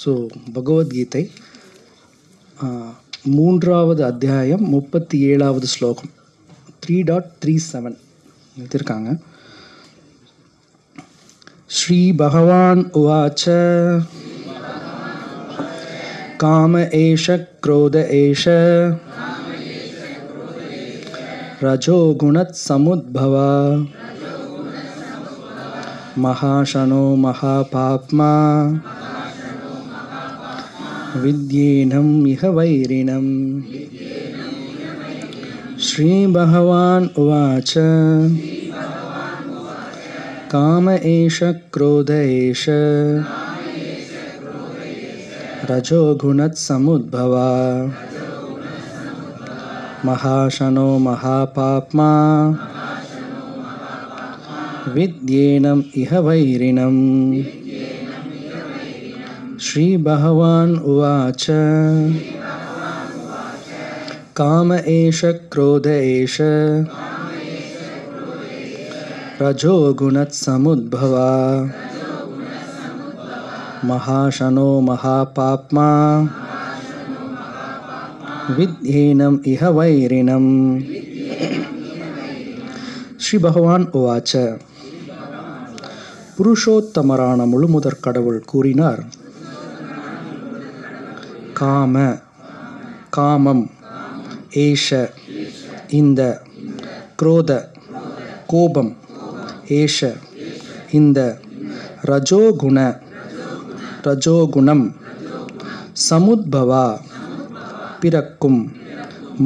So Bhagavad Gita 3வது அத்தியாயம் 37வது ஸ்லோகம் 3.37 எழுதியிருக்காங்க. ஸ்ரீ பகவான் உவாச்ச காம ஏஷ க்ரோத ஏஷ ரஜோ குணத் சமுத்பவா மகாஷனோ மகாபாப்மா வித்யேனம் இஹ வைரிணம். ஸ்ரீ பகவான் உவாச்ச காம ஏஷ க்ரோத ஏஷ ரஜோ குணத் சமுத்பவா மகாஷனோ மகாபாப்மா வித்யேனம் இஹ வைரிணம். ஸ்ரீ பகவான் உவாச்ச காம ஏஷ க்ரோத ஏஷ ரஜோ குணத் சமுத்பவா மகாஷனோ மகாபாப்மா வித்யேனம் இஹ வைரிணம். ஸ்ரீ பகவான் உவாச்ச புருஷோத்தமரான முழுமுதற் கடவுள் கூறினார், காம காமம், ஏஷ இந்த, குரோத கோபம், ஏஷ இந்த, ரஜோகுண ரஜோகுணம், சமுத்பவா பிறக்கும்,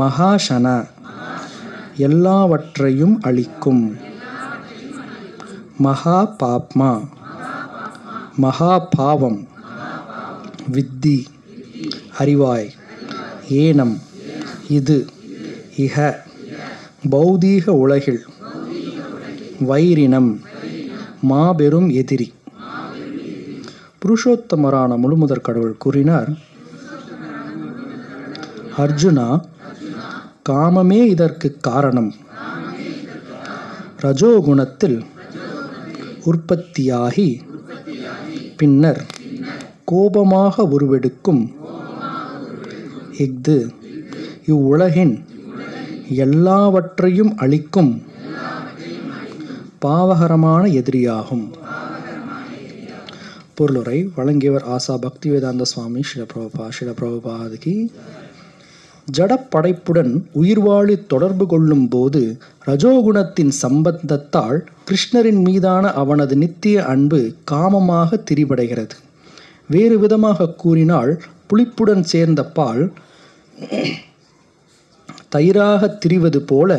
மகாஷன எல்லாவற்றையும் அளிக்கும், மகாபாப்மா மகாபாவம், வித்தி அறிவாய், ஏனம் இது, இஹ பௌதீக உலகில், வைரினம் மாபெரும் எதிரி. புருஷோத்தமரான முழுமுதற் கடவுள் கூறினார், அர்ஜுனா, காமமே இதற்கு காரணம். ரஜோகுணத்தில் உற்பத்தியாகி பின்னர் கோபமாக உருவெடுக்கும் இஃது இவ்வுலகின் எல்லாவற்றையும் அளிக்கும் பாவகரமான எதிரியாகும். பொருளுரை வழங்கியவர் ஆசா பக்திவேதாந்த சுவாமி ஸ்ரீல பிரபுபாதிக்கு. ஜடப்படைப்புடன் உயிர்வாழி தொடர்பு கொள்ளும் போது ரஜோகுணத்தின் சம்பந்தத்தால் கிருஷ்ணரின் மீதான அவனது நித்திய அன்பு காமமாக திரிபடைகிறது. வேறு விதமாக கூறினால், புளிப்புடன் சேர்ந்த பால் தயிராக திரிவது போல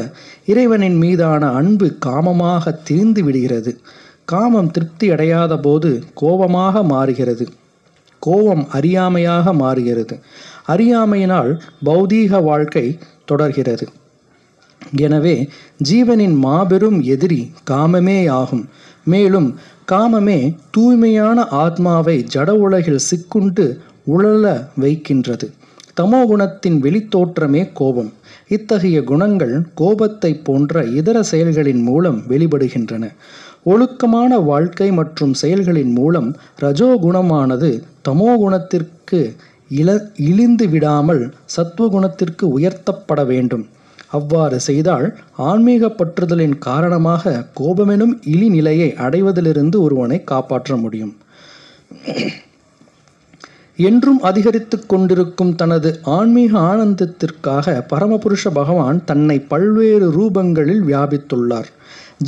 இறைவனின் மீதான அன்பு காமமாக திரிந்து விடுகிறது. காமம் திருப்தி அடையாத போது கோபமாக மாறுகிறது. கோபம் அறியாமையாக மாறுகிறது. அறியாமையினால் பௌதீக வாழ்க்கை தொடர்கிறது. எனவே ஜீவனின் மாபெரும் எதிரி காமமே ஆகும். மேலும் காமமே தூய்மையான ஆத்மாவை ஜட உலகில் சிக்குண்டு உழல வைக்கின்றது. தமோ குணத்தின் வெளித்தோற்றமே கோபம். இத்தகைய குணங்கள் கோபத்தை போன்ற இதர செயல்களின் மூலம் வெளிப்படுகின்றன. ஒழுக்கமான வாழ்க்கை மற்றும் செயல்களின் மூலம் ரஜோகுணமானது தமோ குணத்திற்கு இழிந்து விடாமல் சத்துவகுணத்திற்கு உயர்த்தப்பட வேண்டும். அவ்வாறு செய்தால் ஆன்மீக பற்றுதலின் காரணமாக கோபமெனும் இழிநிலையை அடைவதிலிருந்து ஒருவனை காப்பாற்ற முடியும். என்றும் அதிகரித்து கொண்டிருக்கும் தனது ஆன்மீக ஆனந்தத்திற்காக பரமபுருஷ பகவான் தன்னை பல்வேறு ரூபங்களில் வியாபித்துள்ளார்.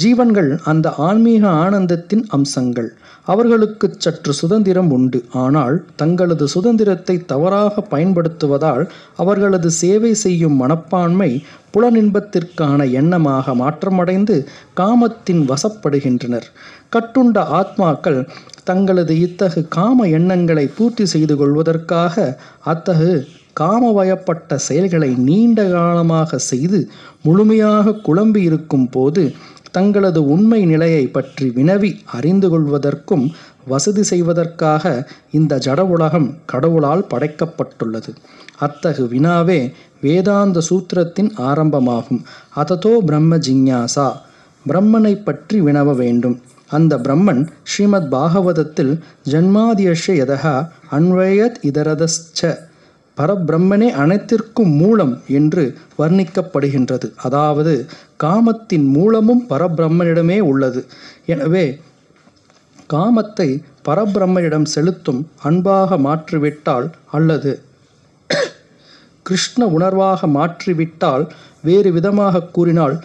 ஜீவன்கள் அந்த ஆன்மீக ஆனந்தத்தின் அம்சங்கள். அவர்களுக்கு சற்று சுதந்திரம் உண்டு. ஆனால் தங்களது சுதந்திரத்தை தவறாக பயன்படுத்துவதால் அவர்களது சேவை செய்யும் மனப்பான்மை புலனின்பத்திற்கான எண்ணமாக மாற்றமடைந்து காமத்தின் வசப்படுகின்றனர். கட்டுண்ட ஆத்மாக்கள் தங்களது இத்தகு காம எண்ணங்களை பூர்த்தி செய்து கொள்வதற்காக அத்தகு காமவயப்பட்ட செயல்களை நீண்ட காலமாக செய்து முழுமையாக குழம்பி இருக்கும் போது தங்களது உண்மை நிலையை பற்றி வினவி அறிந்து கொள்வதற்கும் வசதி செய்வதற்காக இந்த ஜட உலகம் கடவுளால் படைக்கப்பட்டுள்ளது. அத்தகு வினாவே வேதாந்த சூத்திரத்தின் ஆரம்பமாகும். அததோ பிரம்ம ஜிஞ்ஞாசா, பிரம்மனை பற்றி வினவ வேண்டும். அந்த பிரம்மன் ஸ்ரீமத் பாகவதத்தில் ஜன்மாதியஸ்ய யதா அன்வயத் இதரதச்ச பரபிரம்மனே அனைத்திற்கும் மூலம் என்று வர்ணிக்கப்படுகின்றது. அதாவது காமத்தின் மூலமும் பரபிரம்மனிடமே உள்ளது. எனவே காமத்தை பரபிரம்மனிடம் செலுத்தும் அன்பாக மாற்றிவிட்டால் அல்லது கிருஷ்ண உணர்வாக மாற்றிவிட்டால், வேறு விதமாக கூறினால்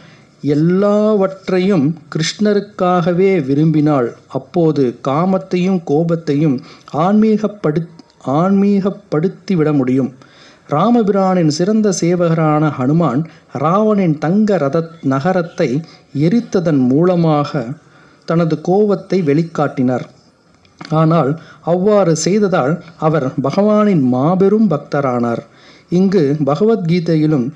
எல்லாவற்றையும் கிருஷ்ணருக்காகவே விரும்பினால், அப்போது காமத்தையும் கோபத்தையும் ஆன்மீகப்படுத்திவிட முடியும். ராமபிரானின் சிறந்த சேவகரான ஹனுமான் ராவனின் தங்க நகரத்தை எரித்ததன் மூலமாக தனது கோபத்தை வெளிக்காட்டினார். ஆனால் அவ்வாறு செய்ததால் அவர் பகவானின் மாபெரும் பக்தரானார். இங்கு பகவத்கீதையிலும்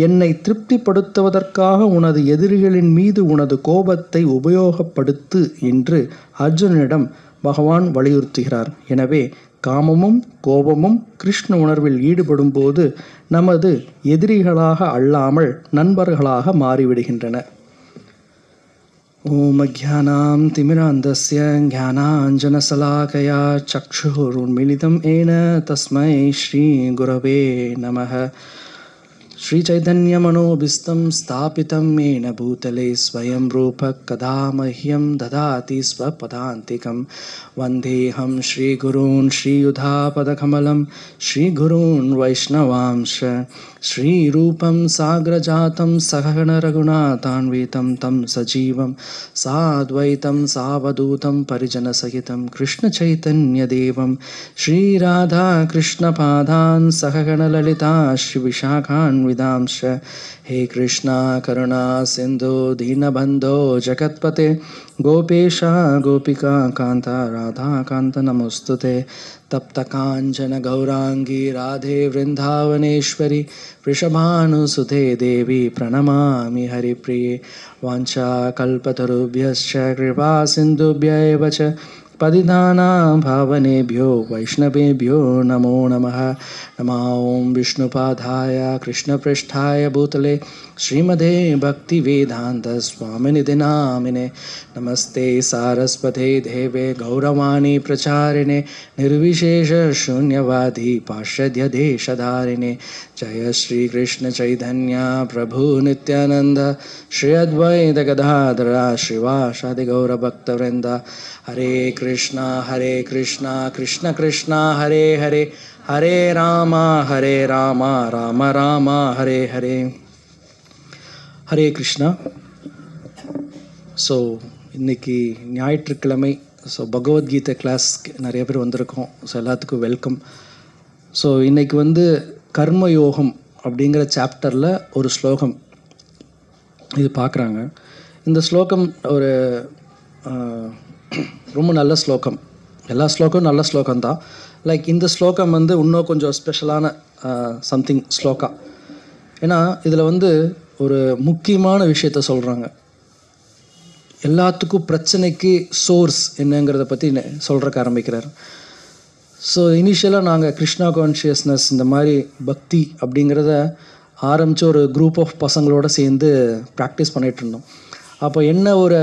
என்னை திருப்திப்படுத்துவதற்காக உனது எதிரிகளின் மீது உனது கோபத்தை உபயோகப்படுத்து என்று அர்ஜுனனிடம் பகவான் வலியுறுத்துகிறார். எனவே காமமும் கோபமும் கிருஷ்ண உணர்வில் ஈடுபடும் போது நமது எதிரிகளாக அல்லாமல் நண்பர்களாக மாறிவிடுகின்றன. ஓம் அஜ்ஞானாம் திமிராந்தஸ்ய ஞானாஞ்சனசலாகயா சக்ஷுருன்மிலிதம் ஏன தஸ்மை ஸ்ரீ குரவே நமः. श्रीचैतन्यमनोभीष्टं स्थापितं येन भूतले स्वयं रूपः कदा मह्यं ददाति स्वपदान्तिकं. वन्देऽहं श्रीगुरून् श्रीयुधापदकमलं श्रीगुरून् वैष्णवांश. श्रीरूपं साग्रजातं सहगणरघुनाथान्वितं तं सजीवं साद्वैतं सावधूतं परिजनसहितं कृष्णचैतन्यदेवं श्रीराधाकृष्णपादान् सहगणललिता श्रीविशाखान् विदांश. हे कृष्णा करुणा सिन्धु दीनबन्धो जगत्पते गोपेशा गोपिका कान्ता राधाकान्त नमोस्तुते. तप्तकाञ्चन गौरांगी राधे वृन्दावनेश्वरी वृषभानुसुते देवी प्रणमामि हरिप्रिये. वाञ्छाकल्पतरुभ्यश्च कृपा सिन्धुभ्य एव च पतितानां पावनेभ्यो वैष्णवेभ्यो नमो नमः. नमो ॐ विष्णुपादाय कृष्णपृष्ठाय भूतले श्रीमते भक्तिवेदान्तस्वामिनिधि नामिने. नमस्ते सारस्वते देवे गौरवाणी प्रचारिणे निर्विशेषशून्यवादी पाश्चात्यदेशधारिणे. जय श्री कृष्ण चैतन्य प्रभु नित्यानंद श्री अद्वैत गदाधर श्रीवासादि गौरभक्तवृंद. हरे कृष्णा कृष्ण कृष्णा हरे हरे हरे राम राम राम हरे हरे. ஹரே கிருஷ்ணா. ஸோ இன்றைக்கி ஞாயிற்றுக்கிழமை. ஸோ பகவத்கீதை கிளாஸ்க்கு நிறைய பேர் வந்திருக்கோம். ஸோ எல்லாத்துக்கும் வெல்கம். ஸோ இன்றைக்கி கர்மயோகம் அப்படிங்கிற சாப்டரில் ஒரு ஸ்லோகம் இது பார்க்குறாங்க. இந்த ஸ்லோகம் ஒரு ரொம்ப நல்ல ஸ்லோகம். எல்லா ஸ்லோகம் நல்ல ஸ்லோகம்தான். லைக் இந்த ஸ்லோகம் இன்னும் கொஞ்சம் ஸ்பெஷலான சம்திங் ஸ்லோகா. ஏன்னா இதில் ஒரு முக்கியமான விஷயத்த சொல்கிறாங்க. எல்லாத்துக்கும் பிரச்சனைக்கு சோர்ஸ் என்னங்கிறத பற்றி சொல்கிறக்க ஆரம்பிக்கிறார். ஸோ இனிஷியலாக நாங்கள் கிருஷ்ணா கான்ஷியஸ்னஸ் இந்த மாதிரி பக்தி அப்படிங்கிறத ஆரம்பித்து ஒரு குரூப் ஆஃப் பசங்களோடு சேர்ந்து ப்ராக்டிஸ் பண்ணிகிட்டு இருந்தோம். அப்போ என்ன ஒரு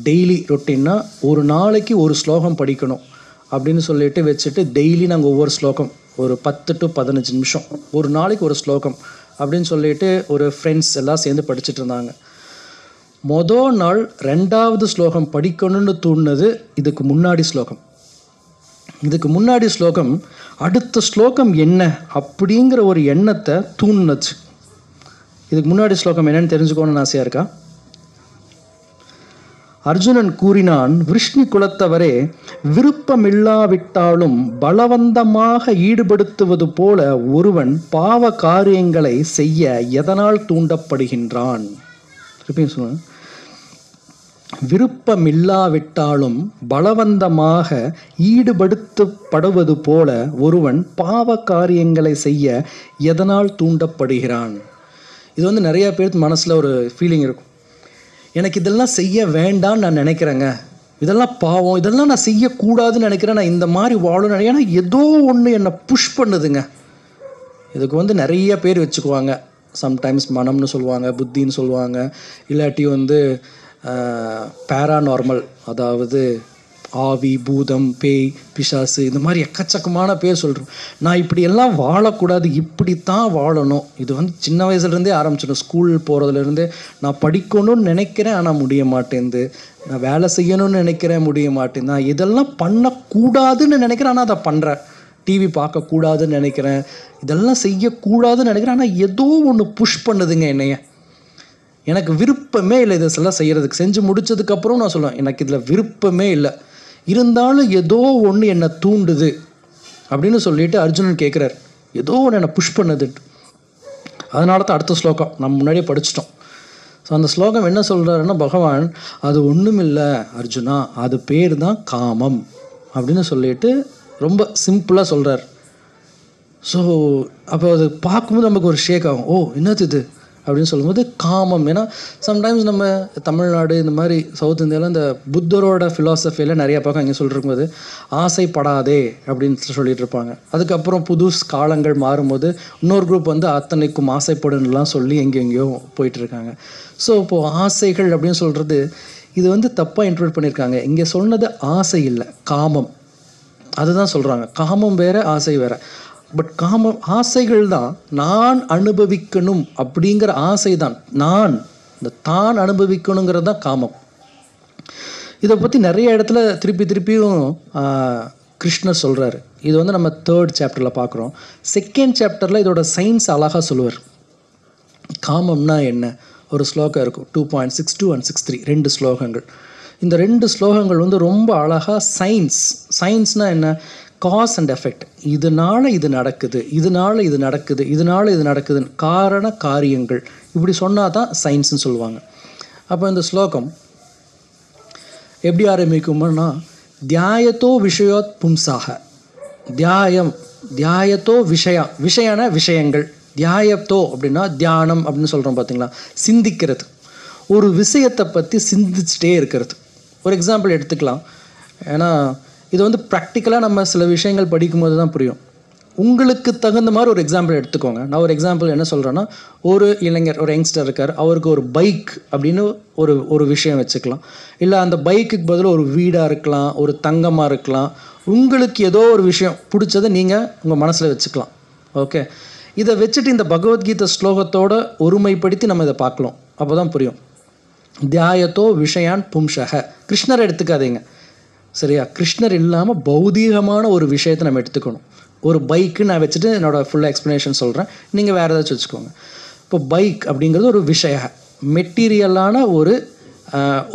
டெய்லி ரொட்டீன்னா, ஒரு நாளைக்கு ஒரு ஸ்லோகம் படிக்கணும் அப்படின்னு சொல்லிட்டு வச்சுட்டு டெய்லி நாங்கள் ஒவ்வொரு ஸ்லோகம் ஒரு 10 to 15 நிமிஷம் ஒரு நாளைக்கு ஒரு ஸ்லோகம் அப்படின்னு சொல்லிட்டு ஒரு ஃப்ரெண்ட்ஸ் எல்லாம் சேர்ந்து படிச்சுட்டு இருந்தாங்க. மொதல் நாள் 2வது ஸ்லோகம் படிக்கணும்னு தூண்டினது இதுக்கு முன்னாடி ஸ்லோகம். இதுக்கு முன்னாடி ஸ்லோகம் அடுத்த ஸ்லோகம் என்ன அப்படிங்கிற ஒரு எண்ணத்தை தூண்டினச்சு. இதுக்கு முன்னாடி ஸ்லோகம் என்னன்னு தெரிஞ்சுக்கணும்னு ஆசையாக இருக்கா? அர்ஜுனன் கூறினான், விருஷ்ணி குலத்தவரே, விருப்பமில்லாவிட்டாலும் பலவந்தமாக ஈடுபடுத்துவது போல ஒருவன் பாவ காரியங்களை செய்ய எதனால் தூண்டப்படுகின்றான்? சொல்லுங்க. விருப்பமில்லாவிட்டாலும் பலவந்தமாக ஈடுபடுத்தப்படுவது போல ஒருவன் பாவ காரியங்களை செய்ய எதனால் தூண்டப்படுகிறான்? இது நிறைய பேருக்கு மனசில் ஒரு ஃபீலிங் இருக்கும். எனக்கு இதெல்லாம் செய்ய வேண்டான்னு நான் நினைக்கிறேங்க, இதெல்லாம் பாவம், இதெல்லாம் நான் செய்யக்கூடாதுன்னு நினைக்கிறேன், நான் இந்த மாதிரி வாழணும், ஏன்னா ஏதோ ஒன்று என்னை புஷ் பண்ணுதுங்க. இதுக்கு நிறைய பேர் வச்சுக்குவாங்க. சம்டைம்ஸ் மனம்னு சொல்லுவாங்க, புத்தின்னு சொல்லுவாங்க, இல்லாட்டி பேராநார்மல், அதாவது ஆவி, பூதம், பேய், பிசாசு, இந்த மாதிரி எக்கச்சக்கமான பேர் சொல்கிறோம். நான் இப்படியெல்லாம் வாழக்கூடாது, இப்படித்தான் வாழணும். இது வந்து சின்ன வயசுலேருந்தே ஆரம்பிச்சிடும். ஸ்கூல் போகிறதுலேருந்தே நான் படிக்கணும்னு நினைக்கிறேன், ஆனால் முடிய மாட்டேங்குது. நான் வேலை செய்யணும்னு நினைக்கிறேன், முடிய மாட்டேன். நான் இதெல்லாம் பண்ணக்கூடாதுன்னு நினைக்கிறேன், ஆனால் அதை பண்ணுறேன். டிவி பார்க்கக்கூடாதுன்னு நினைக்கிறேன், இதெல்லாம் செய்யக்கூடாதுன்னு நினைக்கிறேன், ஆனால் ஏதோ ஒன்று புஷ் பண்ணுதுங்க என்னைய. எனக்கு விருப்பமே இல்லை இதெல்லாம் செய்கிறதுக்கு. செஞ்சு முடித்ததுக்கப்புறம் நான் சொல்லுவேன், எனக்கு இதில் விருப்பமே இல்லை, இருந்தாலும் ஏதோ ஒன்று என்னை தூண்டுது அப்படின்னு சொல்லிட்டு அர்ஜுனன் கேட்குறார், ஏதோ ஒன்று என்னை புஷ் பண்ணுதுன்ட்டு. அதனால தான் அடுத்த ஸ்லோகம் நம்ம முன்னாடியே படிச்சிட்டோம். ஸோ அந்த ஸ்லோகம் என்ன சொல்கிறாருன்னா, பகவான் அது ஒன்றும் இல்லை அர்ஜுனா, அது பேர் தான் காமம் அப்படின்னு சொல்லிட்டு ரொம்ப சிம்பிளாக சொல்கிறார். ஸோ அப்போ அது பார்க்கும்போது நமக்கு ஒரு ஷேக் ஆகும், ஓ என்னது இது அப்படின்னு சொல்லும்போது காமம். ஏன்னா சம்டைம்ஸ் நம்ம தமிழ்நாடு இந்த மாதிரி சவுத் இந்தியாவில் இந்த புத்தரோட ஃபிலாசபியில் நிறையா பக்கம் இங்கே சொல்லிருக்கும்போது ஆசைப்படாதே அப்படின்னு சொல்லிட்டு இருப்பாங்க. அதுக்கப்புறம் புது காலங்கள் மாறும்போது இன்னொரு குரூப் வந்து அத்தனைக்கும் ஆசைப்படுன்னுலாம் சொல்லி எங்கெங்கேயோ போயிட்டுருக்காங்க. ஸோ இப்போது ஆசைகள் அப்படின்னு சொல்கிறது இது வந்து தப்பாக இன்டர்பிரேட் பண்ணியிருக்காங்க. இங்கே சொன்னது ஆசை இல்லை, காமம். அதுதான் சொல்கிறாங்க. காமம் வேறு, ஆசை வேறு. பட் காமம் ஆசைகள் தான் நான் அனுபவிக்கணும் அப்படிங்கிற ஆசை தான். நான் இந்த தான் அனுபவிக்கணுங்கிறது தான் காமம். இதை பற்றி நிறைய இடத்துல திருப்பியும் கிருஷ்ணர் சொல்கிறாரு. இது வந்து நம்ம 3rd சாப்டரில் பார்க்குறோம். 2nd சாப்டரில் இதோட சயின்ஸ் அழகாக சொல்லுவார். காமம்னா என்ன ஒரு ஸ்லோகம் இருக்கும், 2.62 and 63, 2 ஸ்லோகங்கள். இந்த 2 ஸ்லோகங்கள் வந்து ரொம்ப அழகாக சயின்ஸ்னால் என்ன, காஸ் அண்ட் எஃபெக்ட். இதனால இது நடக்குது, இதனால இது நடக்குது, இதனால இது நடக்குதுன்னு காரண காரியங்கள் இப்படி சொன்னால் தான் சயின்ஸ்னு சொல்லுவாங்க. அப்போ இந்த ஸ்லோகம் எப்படி ஆரம்பிக்கும்னா, தியாயத்தோ விஷயோத் பும்சாக, தியாயத்தோ விஷயான விஷயங்கள், தியாயத்தோ அப்படின்னா தியானம் அப்படின்னு சொல்கிறோம் பார்த்தீங்களா, சிந்திக்கிறது, ஒரு விஷயத்தை பற்றி சிந்திச்சுட்டே இருக்கிறது. ஒரு எக்ஸாம்பிள் எடுத்துக்கலாம். ஏன்னா இது வந்து ப்ராக்டிக்கலாக நம்ம சில விஷயங்கள் படிக்கும்போது தான் புரியும். உங்களுக்கு தகுந்த மாதிரி ஒரு எக்ஸாம்பிள் எடுத்துக்கோங்க. நான் ஒரு எக்ஸாம்பிள் என்ன சொல்கிறேன்னா, ஒரு இளைஞர், ஒரு யங்ஸ்டர் இருக்கார், அவருக்கு ஒரு பைக் அப்படின்னு ஒரு விஷயம் வச்சுக்கலாம். இல்லை அந்த பைக்குக்கு பதில் ஒரு வீடாக இருக்கலாம், ஒரு தங்கமாக இருக்கலாம். உங்களுக்கு ஏதோ ஒரு விஷயம் பிடிச்சதை நீங்கள் உங்கள் மனசில் வச்சுக்கலாம். ஓகே, இதை வச்சுட்டு இந்த பகவத்கீதை ஸ்லோகத்தோட ஒருமைப்படுத்தி நம்ம இதை பார்க்கலாம். அப்போ தான் புரியும். தியாயத்தோ விஷயான் பும்சக, கிருஷ்ணரை எடுத்துக்காதீங்க சரியா. கிருஷ்ணர் இல்லாமல் பௌதீகமான ஒரு விஷயத்தை நம்ம எடுத்துக்கணும். ஒரு பைக்கு நான் வச்சுட்டு என்னோடய ஃபுல்லாக எக்ஸ்ப்ளனேஷன் சொல்கிறேன், நீங்கள் வேறு ஏதாச்சும் வச்சுக்கோங்க. இப்போ பைக் அப்படிங்கிறது ஒரு விஷய, மெட்டீரியலான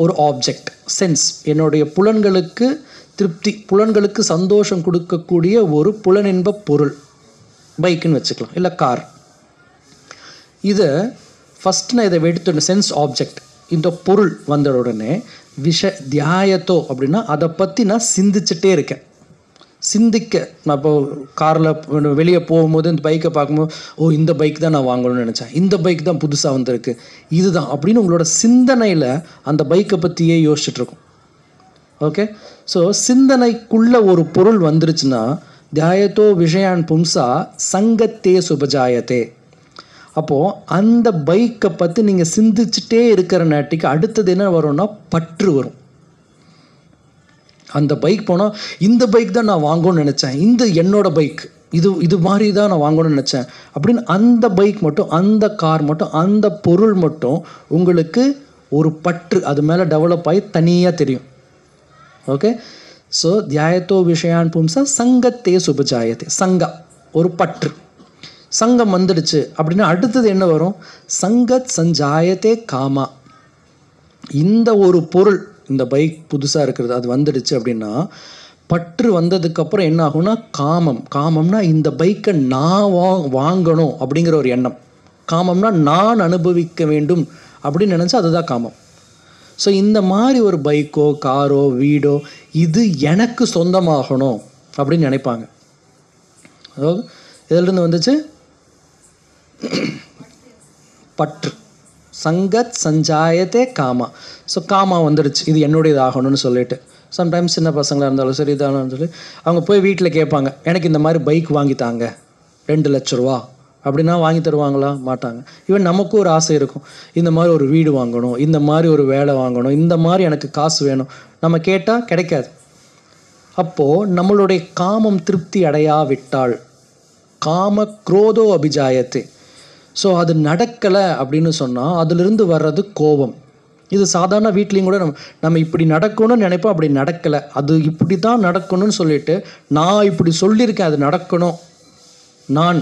ஒரு ஆப்ஜெக்ட், சென்ஸ், என்னுடைய புலன்களுக்கு திருப்தி, புலன்களுக்கு சந்தோஷம் கொடுக்கக்கூடிய ஒரு புலனின்ப பொருள் பைக்குன்னு வச்சுக்கலாம், இல்லை கார். இதை ஃபஸ்ட் நான் இதை எடுத்துட்டேன், சென்ஸ் ஆப்ஜெக்ட். இந்த பொருள் வந்த உடனே தியாயத்தோ அப்படின்னா அதை பற்றி நான் சிந்திச்சுட்டே இருக்கேன். நான் இப்போ காரில் வெளியே போகும்போது இந்த பைக்கை பார்க்கும்போது, ஓ இந்த பைக் தான் நான் வாங்கணும்னு நினச்சேன், இந்த பைக் தான் புதுசாக வந்திருக்கு, இதுதான் அப்படின்னு உங்களோட சிந்தனையில் அந்த பைக்கை பற்றியே யோசிச்சுட்ருக்கோம். ஓகே, ஸோ சிந்தனைக்குள்ளே ஒரு பொருள் வந்துருச்சுன்னா, தியாயத்தோ விஷயான் பும்சா சங்கத்தே சுபஜாயத்தே. அப்போது அந்த பைக்கை பற்றி நீங்கள் சிந்திச்சுட்டே இருக்கிற நாட்டிக்கு அடுத்தது என்ன வரும்னா பற்று வரும். அந்த பைக் போனால் இந்த பைக் தான் நான் வாங்கணும்னு நினச்சேன், இந்த என்னோட பைக், இது மாதிரி தான் நான் வாங்கணும்னு நினச்சேன் அப்படின்னு அந்த பைக் மட்டும், அந்த கார் மட்டும், அந்த பொருள் மட்டும் உங்களுக்கு ஒரு பற்று அது மேலே டெவலப் ஆகி தனியாக தெரியும். ஓகே, ஸோ தியாயத்தோ விஷயான் பும்சா சங்கத்தே சுபஜாயத்தே. சங்கம் ஒரு பற்று, சங்கம் வந்துடுச்சு அப்படின்னா அடுத்தது என்ன வரும், சங்கத் சஞ்சாயத்தே காமா. இந்த ஒரு பொருள், இந்த பைக் புதுசாக இருக்கிறது அது வந்துடுச்சு அப்படின்னா பற்று வந்ததுக்கப்புறம் என்ன ஆகும்னா காமம்னா இந்த பைக்கை நான் வாங்கணும் அப்படிங்கிற ஒரு எண்ணம். காமம்னா நான் அனுபவிக்க வேண்டும் அப்படின்னு நினச்சா அதுதான் காமம். ஸோ இந்த மாதிரி ஒரு பைக்கோ காரோ வீடோ இது எனக்கு சொந்தமாகணும் அப்படின்னு நினைப்பாங்க. அதாவது இதிலிருந்து வந்துச்சு பற்று, சங்கத் சஞ்சாயத்தே காமா. ஸோ காமா வந்துடுச்சு, இது என்னுடையது ஆகணும்னு சொல்லிட்டு. சம்டைம்ஸ் சின்ன பசங்களாக இருந்தாலும் சரி இதாலும் சொல்லி அவங்க போய் வீட்டில் கேட்பாங்க, எனக்கு இந்த மாதிரி பைக் வாங்கி தாங்க, 2 லட்ச ரூபா அப்படின்னா வாங்கி தருவாங்களா? மாட்டாங்க. ஈவன் நமக்கும் ஒரு ஆசை இருக்கும், இந்த மாதிரி ஒரு வீடு வாங்கணும், இந்த மாதிரி ஒரு வேலை வாங்கணும், இந்த மாதிரி எனக்கு காசு வேணும். நம்ம கேட்டால் கிடைக்காது. அப்போது நம்மளுடைய காமம் திருப்தி அடையாவிட்டால் காம குரோதோ அபிஜாயத்தை. ஸோ அது நடக்கலை அப்படின்னு சொன்னால் அதிலிருந்து வர்றது கோபம். இது சாதாரண வீட்லேயும் கூட நம்ம இப்படி நடக்கணும்னு நினைப்போம், அப்படி நடக்கலை, அது இப்படி தான் நடக்கணும்னு சொல்லிட்டு நான் இப்படி சொல்லியிருக்கேன் அது நடக்கணும், நான்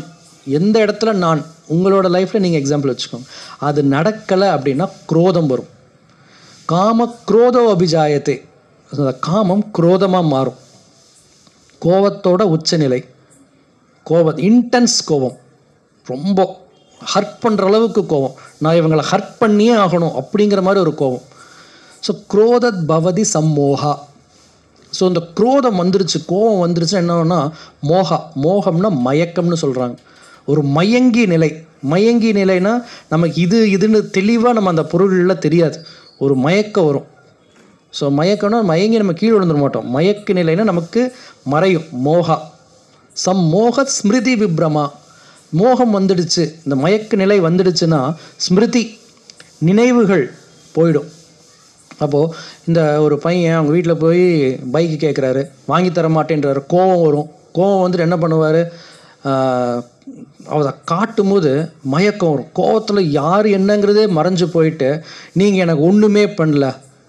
எந்த இடத்துல நான் உங்களோட லைஃப்பில் நீங்கள் எக்ஸாம்பிள் வச்சுக்கோங்க, அது நடக்கலை அப்படின்னா குரோதம் வரும். காம குரோதோ அபிஜாயத்தை. காமம் குரோதமாக மாறும். கோபத்தோட உச்சநிலை, இன்டென்ஸ் கோபம், ரொம்ப ஹர்ட் பண்ணுற அளவுக்கு கோபம், நான் இவங்களை ஹர்ட் பண்ணியே ஆகணும் அப்படிங்கிற மாதிரி ஒரு கோபம். ஸோ குரோதத் பவதி சம்மோகா. ஸோ இந்த குரோதம் வந்துருச்சு, கோபம் வந்துருச்சுன்னா என்னன்னா மோகம்னா மயக்கம்னு சொல்கிறாங்க. ஒரு மயங்கி நிலை. மயங்கி நிலைனா நமக்கு இதுன்னு தெளிவாக நம்ம அந்த பொருளில் தெரியாது, ஒரு மயக்கம் வரும். ஸோ மயக்கம்னா மயங்கி நம்ம கீழே விழுந்துட மாட்டோம். மயக்க நிலைனா நமக்கு மறையும். மோக ஸ்மிருதி விப்ரமா. மோகம் வந்துடுச்சு, இந்த மயக்க நிலை வந்துடுச்சுன்னா ஸ்மிருதி நினைவுகள் போயிடும். அப்போது இந்த ஒரு பையன் அவங்க வீட்டில் போய் பைக்கு கேட்குறாரு, வாங்கி தர மாட்டேன்றாரு. கோபம் வரும். கோபம் வந்துட்டு என்ன பண்ணுவார், அதை காட்டும் போது மயக்கம் வரும். கோபத்தில் யார் என்னங்கிறதே மறைஞ்சு போயிட்டு, நீங்கள் எனக்கு ஒன்றுமே பண்ணல,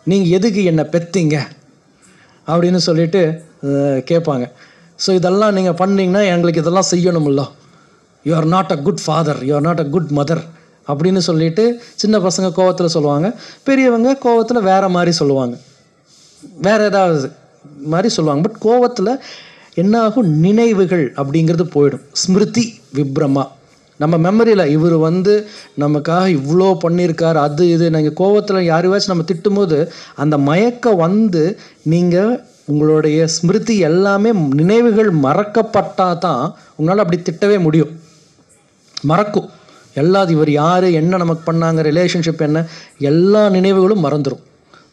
நீங்கள் எதுக்கு என்னை பெற்றீங்க அப்படின்னு சொல்லிட்டு கேட்பாங்க. ஸோ இதெல்லாம் நீங்கள் பண்ணிங்கன்னா எங்களுக்கு இதெல்லாம் செய்யணுமில்ல, you are not a good father, you are not a good mother அப்படின்னு சொல்லிட்டு சின்ன பசங்க கோவத்தில் சொல்லுவாங்க. பெரியவங்க கோவத்தில் வேறு மாதிரி சொல்லுவாங்க, வேறு ஏதாவது மாதிரி சொல்லுவாங்க. பட் கோவத்தில் என்ன ஆகும், நினைவுகள் அப்படிங்கிறது போயிடும். ஸ்மிருதி விப்ரமா. நம்ம மெமரியில் இவர் நமக்காக இவ்வளோ பண்ணியிருக்கார், அது இது. நீங்கள் கோவத்தில் யாரையாச்சும் நம்ம திட்டும்போது அந்த மயக்கம் நீங்கள் உங்களுடைய ஸ்மிருதி எல்லாமே நினைவுகள் மறக்கப்பட்டால் தான் உங்களால் அப்படி திட்டவே முடியும். மறக்கும் எல்லாது, இவர் யார், என்ன நமக்கு பண்ணாங்க, ரிலேஷன்ஷிப் என்ன, எல்லா நினைவுகளும் மறந்துடும்.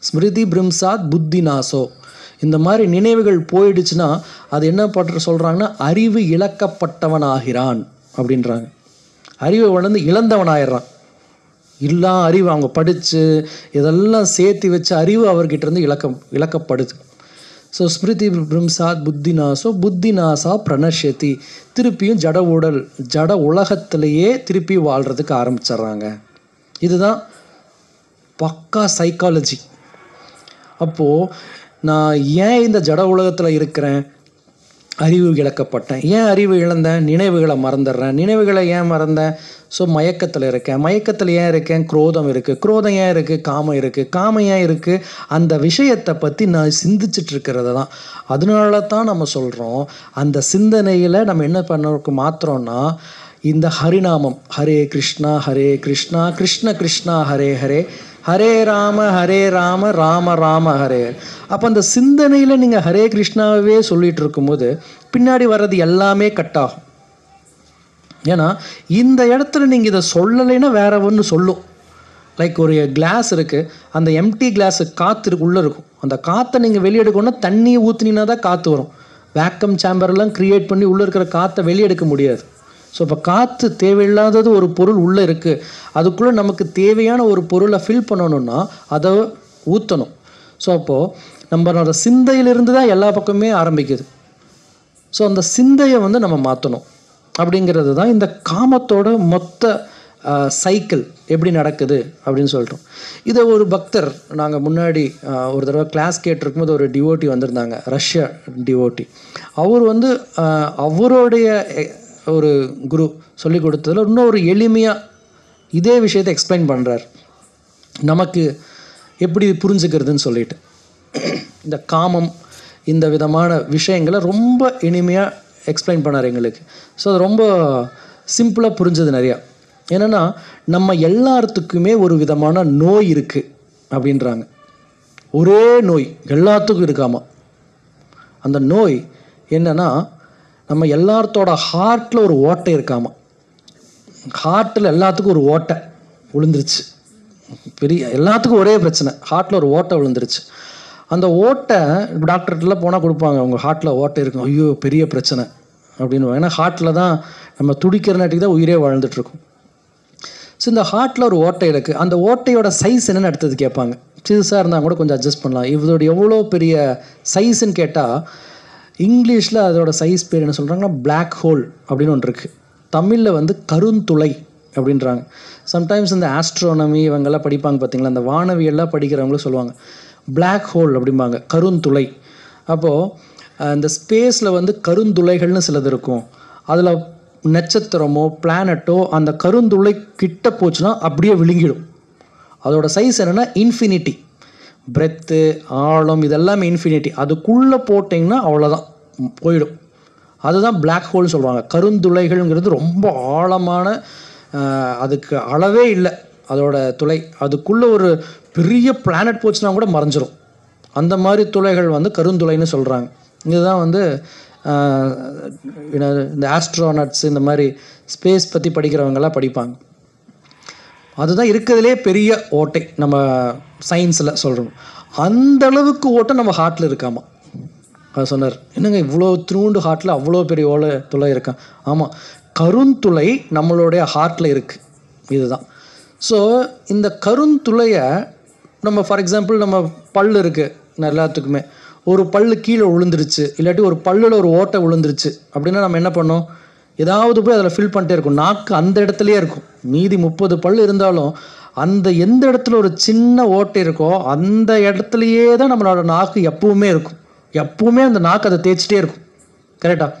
ஸ்மிருதி பிரிம்சாத் புத்தி நாசோ. இந்த மாதிரி நினைவுகள் போயிடுச்சுன்னா அது என்ன பண்ணுற சொல்கிறாங்கன்னா அறிவு இழக்கப்பட்டவனாகிறான் அப்படின்றாங்க. அறிவை இழந்தவனாயிடுறான். எல்லா அறிவு அவங்க படித்து இதெல்லாம் சேர்த்து வச்ச அறிவு அவர்கிட்ட இழக்கப்படுது. ஸோ ஸ்மிருதி பிரிம்சாத் புத்தி நாசா பிரணஷ்யதி. திருப்பியும் ஜட உலகத்திலேயே திருப்பி வாழ்கிறதுக்கு ஆரம்பிச்சிட்றாங்க. இதுதான் பக்கா சைக்காலஜி. அப்போது நான் ஏன் இந்த ஜட உலகத்தில் இருக்கிறேன், அறிவு இழக்கப்பட்டேன். ஏன் அறிவு இழந்தேன், நினைவுகளை மறந்துடுறேன். நினைவுகளை ஏன் மறந்தேன், ஸோ மயக்கத்தில் இருக்கேன். மயக்கத்தில் ஏன் இருக்கேன், குரோதம் இருக்குது. குரோதம் ஏன் இருக்குது, காமம் இருக்குது. காமம் ஏன் இருக்குது, அந்த விஷயத்தை பற்றி நான் சிந்திச்சுட்டு இருக்கிறது தான். அதனால தான் நம்ம சொல்கிறோம், அந்த சிந்தனையில் நம்ம என்ன பண்ண மாத்திரம்னா இந்த ஹரிநாமம், ஹரே கிருஷ்ணா கிருஷ்ண கிருஷ்ணா ஹரே ஹரே, ஹரே ராம ராம ராம ஹரே. அப்போ அந்த சிந்தனையில் நீங்கள் ஹரே கிருஷ்ணாவே சொல்லிகிட்டு இருக்கும்போது பின்னாடி வர்றது எல்லாமே கட் ஆகும். ஏன்னா இந்த இடத்துல நீங்கள் இதை சொல்லலைன்னா வேற ஒன்று சொல்லும். லைக் ஒரு கிளாஸ் இருக்குது, அந்த எம்டி கிளாஸு காற்று உள்ளே இருக்கும். அந்த காற்றை நீங்கள் வெளியெடுக்கணும்னா தண்ணியை ஊற்றினா தான் காற்று வரும். வேக்கம் சேம்பர்லாம் க்ரியேட் பண்ணி உள்ளே இருக்கிற காற்றை வெளியெடுக்க முடியாது. ஸோ இப்போ காற்று தேவையில்லாதது ஒரு பொருள் உள்ளே இருக்குது, அதுக்குள்ளே நமக்கு தேவையான ஒரு பொருளை ஃபில் பண்ணணுன்னா அதை ஊற்றணும். ஸோ அப்போது நம்மளோட சிந்தையிலிருந்து தான் எல்லா பக்கமே ஆரம்பிக்குது. ஸோ அந்த சிந்தையை நம்ம மாற்றணும். அப்படிங்கிறது தான் இந்த காமத்தோட மொத்த சைக்கிள் எப்படி நடக்குது அப்படின்னு சொல்லிட்டோம். இதை ஒரு பக்தர், நாங்கள் முன்னாடி ஒரு தடவை கிளாஸ் கேட்டிருக்கும்போது ஒரு டிவோட்டி வந்திருந்தாங்க, ரஷ்யா டிவோட்டி. அவர் அவருடைய ஒரு குரு சொல்லி கொடுத்ததில் இன்னொரு எளிமையாக இதே விஷயத்தை எக்ஸ்பிளைன் பண்ணுறார், நமக்கு எப்படி புரிஞ்சுக்கிறதுன்னு சொல்லிட்டு. இந்த காமம் இந்த விதமான விஷயங்களை ரொம்ப இனிமையாக எக்ஸ்பிளைன் பண்ணார் எங்களுக்கு. ஸோ அது ரொம்ப சிம்பிளாக புரிஞ்சது நிறையா. என்னென்னா நம்ம எல்லாத்துக்குமே ஒரு விதமான நோய் இருக்குது அப்படின்றாங்க. ஒரே நோய் எல்லாத்துக்கும் இருக்காமா. அந்த நோய் என்னென்னா நம்ம எல்லாத்தோட ஹார்ட்டில் ஒரு ஓட்டை இருக்காமா. ஹார்ட்டில் எல்லாத்துக்கும் ஒரு ஓட்டை விழுந்துருச்சு. எல்லாத்துக்கும் ஒரே பிரச்சனை, ஹார்ட்டில் ஒரு ஓட்டை விழுந்துருச்சு. அந்த ஓட்டை டாக்டர்கிட்டலாம் போனால் கொடுப்பாங்க, உங்கள் ஹார்ட்டில் ஓட்டை இருக்கும், ஐயோ பெரிய பிரச்சனை அப்படின்னு. ஏன்னா ஹார்ட்டில் தான் நம்ம துடிக்கிற நாட்டுக்கு தான் உயிரே வாழ்ந்துட்டுருக்கோம். ஸோ இந்த ஹார்ட்டில் ஒரு ஓட்டை இருக்குது. அந்த ஓட்டையோட சைஸ் என்னென்னு அடுத்தது கேட்பாங்க. சிறுசாக இருந்தால் கூட கொஞ்சம் அட்ஜஸ்ட் பண்ணலாம். இதோட எவ்வளோ பெரிய சைஸுன்னு கேட்டால் இங்கிலீஷில் அதோட சைஸ் பேர் என்ன சொல்கிறாங்கன்னா பிளாக் ஹோல் அப்படின்னு ஒன்று இருக்குது. தமிழில் வந்து கருந்துளை அப்படின்றாங்க. சம்டைம்ஸ் இந்த ஆஸ்ட்ரோனமி இவங்கெல்லாம் படிப்பாங்க பார்த்தீங்களா, அந்த வானவியெல்லாம் படிக்கிறவங்களும் சொல்லுவாங்க பிளாக் ஹோல் அப்படிம்பாங்க, கருந்துளை. அப்போது இந்த ஸ்பேஸில் வந்து கருந்துளைகள்னு சிலது இருக்கும். அதில் நட்சத்திரமோ பிளானட்டோ அந்த கருந்துளை கிட்ட போச்சுன்னா அப்படியே விழுங்கிடும். அதோட சைஸ் என்னென்னா இன்ஃபினிட்டி. பிரெத்து ஆழம் இதெல்லாமே இன்ஃபினிட்டி. அதுக்குள்ளே போட்டிங்கன்னா அவ்வளோதான், போயிடும். அதுதான் பிளாக் ஹோல்னு சொல்லுவாங்க. கருந்துளைகள்ங்கிறது ரொம்ப ஆழமான, அதுக்கு அளவே இல்லை அதோட துளை. அதுக்குள்ளே ஒரு பெரிய பிளானட் போச்சுன்னா கூட மறைஞ்சிரும். அந்த மாதிரி துளைகள் வந்து கருந்துளைன்னு சொல்கிறாங்க. இதுதான் வந்து இந்த ஆஸ்ட்ரோனட்ஸ் இந்த மாதிரி ஸ்பேஸ் பற்றி படிக்கிறவங்கெல்லாம் படிப்பாங்க. அதுதான் இருக்கிறதுலே பெரிய ஓட்டை நம்ம சயின்ஸில் சொல்கிறோம். அந்த அளவுக்கு ஓட்டை நம்ம ஹார்ட்டில் இருக்காமா. அது சொன்னார், என்னங்க இவ்வளோ த்ரூண்டு ஹார்ட்டில் அவ்வளோ பெரிய துளை இருக்கான். ஆமாம், கருந்துளை நம்மளுடைய ஹார்ட்டில் இருக்குது. இதுதான். ஸோ இந்த கருந்துளையை நம்ம ஃபார் எக்ஸாம்பிள் நம்ம பல் இருக்குது எல்லாத்துக்குமே, ஒரு பல்லு கீழே விழுந்துருச்சு, இல்லாட்டி ஒரு பல்லில் ஒரு ஓட்டை விழுந்துருச்சு அப்படின்னா நம்ம என்ன பண்ணோம், ஏதாவது போய் அதில் ஃபில் பண்ணிட்டே இருக்கும். நாக்கு அந்த இடத்துலையே இருக்கும். மீதி 30 பல் இருந்தாலும் அந்த எந்த இடத்துல ஒரு சின்ன ஓட்டை இருக்கோ அந்த இடத்துலையே தான் நம்மளோட நாக்கு எப்பவுமே இருக்கும். எப்பவுமே அந்த நாக்கு அதை தேய்ச்சிட்டே இருக்கும். கரெக்டாக?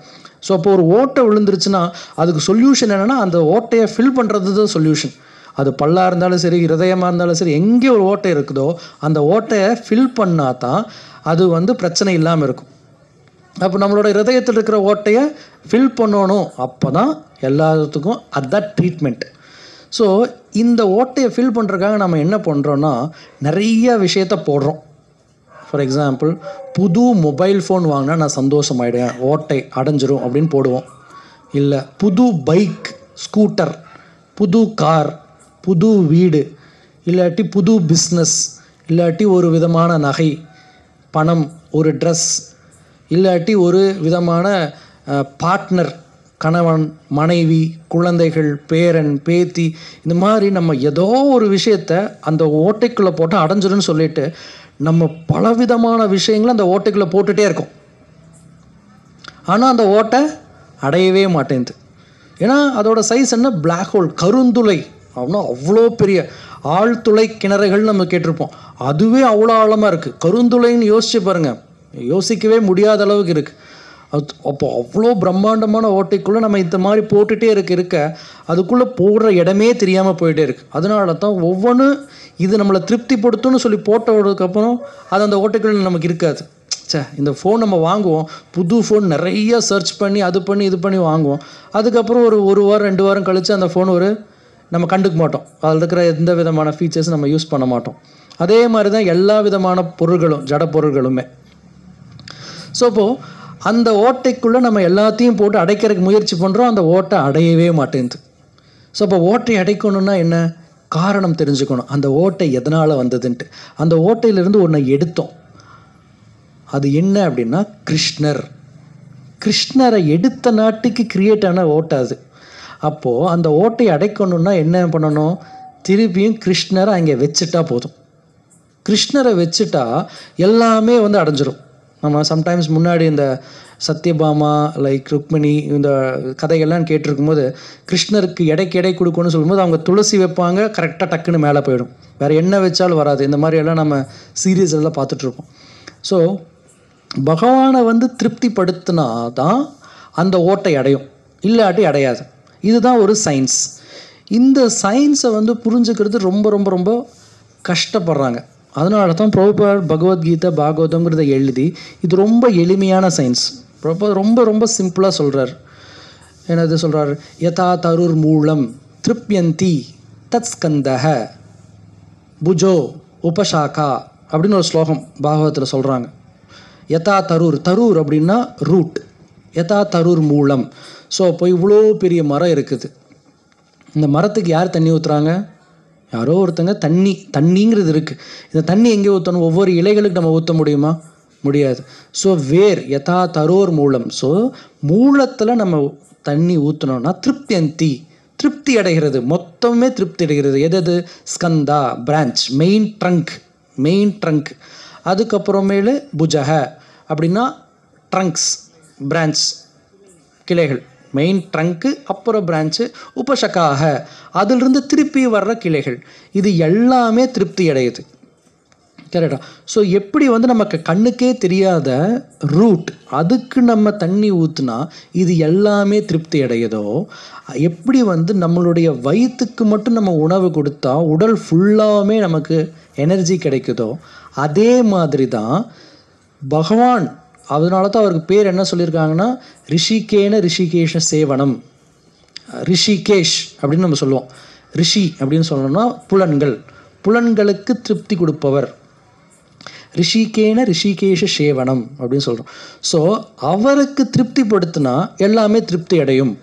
ஸோ அப்போ ஒரு ஓட்டை விழுந்துருச்சுன்னா அதுக்கு சொல்யூஷன் என்னென்னா அந்த ஓட்டையை ஃபில் பண்ணுறது தான் சொல்யூஷன். அது பல்லாக இருந்தாலும் சரி, இருதயமாக இருந்தாலும் சரி, எங்கே ஒரு ஓட்டை இருக்குதோ அந்த ஓட்டையை ஃபில் பண்ணால் தான் அது வந்து பிரச்சனை இல்லாமல் இருக்கும். அப்போ நம்மளோட இருதயத்தில் இருக்கிற ஓட்டையை ஃபில் பண்ணணும். அப்போ தான் எல்லாத்துக்கும் அதுதான் ட்ரீட்மெண்ட். ஸோ இந்த ஓட்டையை ஃபில் பண்ணுறதுக்காக நம்ம என்ன பண்ணுறோன்னா நிறைய விஷயத்த போடுறோம். ஃபார் எக்ஸாம்பிள், புது மொபைல் ஃபோன் வாங்கினா நான் சந்தோஷமாயிடுவேன், ஓட்டை அடைஞ்சிரும் அப்படின்னு போடுவோம். இல்லை புது பைக், ஸ்கூட்டர், புது கார், புது வீடு, இல்லாட்டி புது பிஸ்னஸ், இல்லாட்டி ஒரு விதமான நகை, பணம், ஒரு ட்ரெஸ், இல்லாட்டி ஒரு விதமான பார்ட்னர், கணவன், மனைவி, குழந்தைகள், பேரன், பேத்தி, இந்த மாதிரி நம்ம ஏதோ ஒரு விஷயத்த அந்த ஓட்டைக்குள்ளே போட்டால் அடைஞ்சிருன்னு சொல்லிட்டு நம்ம பலவிதமான விஷயங்களை அந்த ஓட்டைக்குள்ளே போட்டுகிட்டே இருக்கோம். ஆனால் அந்த ஓட்டை அடையவே மாட்டேங்குது. ஏன்னா அதோட சைஸ் என்ன, பிளாக் ஹோல், கருந்துளை. அப்படின்னா அவ்வளோ பெரிய ஆழ்துளை கிணறுகள் நம்ம கேட்டிருப்போம். அதுவே அவ்வளோ ஆழமாக இருக்குது. கருந்துளைன்னு யோசிச்சு பாருங்கள், யோசிக்கவே முடியாத அளவுக்கு இருக்குது. அப்போ அவ்வளோ பிரம்மாண்டமான ஓட்டைக்குள்ளே நம்ம இந்த மாதிரி போட்டுகிட்டே இருக்க அதுக்குள்ளே போடுற இடமே தெரியாமல் போயிட்டே இருக்குது. அதனால தான் ஒவ்வொன்றும் இது நம்மளை திருப்திப்படுத்தும்னு சொல்லி போட்டதுக்கப்புறம் அது அந்த ஓட்டைக்குள்ளே நமக்கு இருக்காது. இந்த ஃபோன் நம்ம வாங்குவோம், புது ஃபோன் நிறைய சர்ச் பண்ணி அது பண்ணி இது பண்ணி வாங்குவோம். அதுக்கப்புறம் ஒரு வாரம் 2 வாரம் கழித்து அந்த ஃபோன் நம்ம கண்டுக்க மாட்டோம். அதில் இருக்கிற எந்த விதமான ஃபீச்சர்ஸ் நம்ம யூஸ் பண்ண மாட்டோம். அதே மாதிரி தான் எல்லா விதமான பொருள்களும், ஜட பொருள்களுமே. ஸோ அப்போது அந்த ஓட்டைக்குள்ளே நம்ம எல்லாத்தையும் போட்டு அடைக்கிறதுக்கு முயற்சி பண்ணுறோம். அந்த ஓட்டை அடையவே மாட்டேங்குது. ஸோ அப்போ ஓட்டை அடைக்கணுன்னா என்ன காரணம் தெரிஞ்சுக்கணும். அந்த ஓட்டை எதனால் வந்ததுன்ட்டு. அந்த ஓட்டையிலிருந்து ஒன்றை எடுத்தோம். அது என்ன அப்படின்னா கிருஷ்ணர். கிருஷ்ணரை எடுத்த நாட்டுக்கு கிரியேட் ஆன ஓட்டை அது. அப்போது அந்த ஓட்டையை அடைக்கணுன்னா என்ன பண்ணணும், திருப்பியும் கிருஷ்ணரை அங்கே வச்சுட்டா போதும். கிருஷ்ணரை வச்சுட்டா எல்லாமே அடைஞ்சிரும். நம்ம சம்டைம்ஸ் முன்னாடி இந்த சத்யபாமா, லைக் ருக்மிணி, இந்த கதைகள்லாம் கேட்டிருக்கும்போது கிருஷ்ணருக்கு எடை கொடுக்கணும்னு சொல்லும்போது அவங்க துளசி வைப்பாங்க, கரெக்டாக டக்குன்னு மேலே போயிடும். வேறு என்ன வச்சாலும் வராது. இந்த மாதிரியெல்லாம் நம்ம சீரியஸ் எல்லாம் பார்த்துட்ருப்போம். ஸோ பகவானை திருப்திப்படுத்தினா தான் அந்த ஓட்டை அடையும், இல்லாட்டி அடையாது. இதுதான் ஒரு சயின்ஸ். இந்த சயின்ஸை புரிஞ்சுக்கிறது ரொம்ப ரொம்ப ரொம்ப கஷ்டப்படுறாங்க. அதனால தான் பிரபுபாத் பகவத்கீதை பாகவதங்கிறத எழுதி இது ரொம்ப எளிமையான சயின்ஸ். ரொம்ப ரொம்ப சிம்பிளாக சொல்கிறார். என்னது சொல்கிறார், யதா தருர் மூலம் திருப்யந்தி தத் ஸ்கந்தஹ புஜோ உபசாக்கா அப்படின்னு ஒரு ஸ்லோகம் பாகவதத்தில் சொல்கிறாங்க. யதா தரூர் அப்படின்னா ரூட், யதா தருர் மூலம். ஸோ அப்போ இவ்வளோ பெரிய மரம் இருக்குது. இந்த மரத்துக்கு யார் தண்ணி ஊற்றுறாங்க, யாரோ ஒருத்தங்க தண்ணிங்கிறது இருக்குது. இந்த தண்ணி எங்கே ஊற்றணும், ஒவ்வொரு இலைகளுக்கு நம்ம ஊற்ற முடியுமா, முடியாது. ஸோ வேர் யதா தரோர் மூலம். ஸோ மூலத்தில் நம்ம தண்ணி ஊற்றினோன்னா திருப்தியந்தி, திருப்தி அடைகிறது, மொத்தமே திருப்தி அடைகிறது. எது? ஸ்கந்தா பிரான்ச், மெயின் ட்ரங்க். அதுக்கப்புறமேலு புஜக அப்படின்னா ட்ரங்க்ஸ், பிரான்ச், கிளைகள். மெயின் ட்ரங்க்கு, அப்புறம் பிரான்ச்சு. உபசகாக அதிலிருந்து திருப்பி வர்ற கிளைகள். இது எல்லாமே திருப்தி அடையுது. கரெக்டா? ஸோ எப்படி நமக்கு கண்ணுக்கே தெரியாத ரூட், அதுக்கு நம்ம தண்ணி ஊற்றுனா இது எல்லாமே திருப்தி அடையுதோ, எப்படி நம்மளுடைய வயிற்றுக்கு மட்டும் நம்ம உணவு கொடுத்தா உடல் ஃபுல்லாகவே நமக்கு எனர்ஜி கிடைக்குதோ, அதே மாதிரி தான் பகவான். அதனால தான் அவருக்கு பேர் என்ன சொல்லியிருக்காங்கன்னா ரிஷிகேஷ சேவனம். ரிஷிகேஷ் அப்படின்னு நம்ம சொல்லுவோம். ரிஷி அப்படின்னு சொல்லணும்னா புலன்களுக்கு திருப்தி கொடுப்பவர். ரிஷிகேஷ சேவனம் அப்படின்னு சொல்கிறோம். ஸோ அவருக்கு திருப்திப்படுத்தினா எல்லாமே திருப்தி அடையும்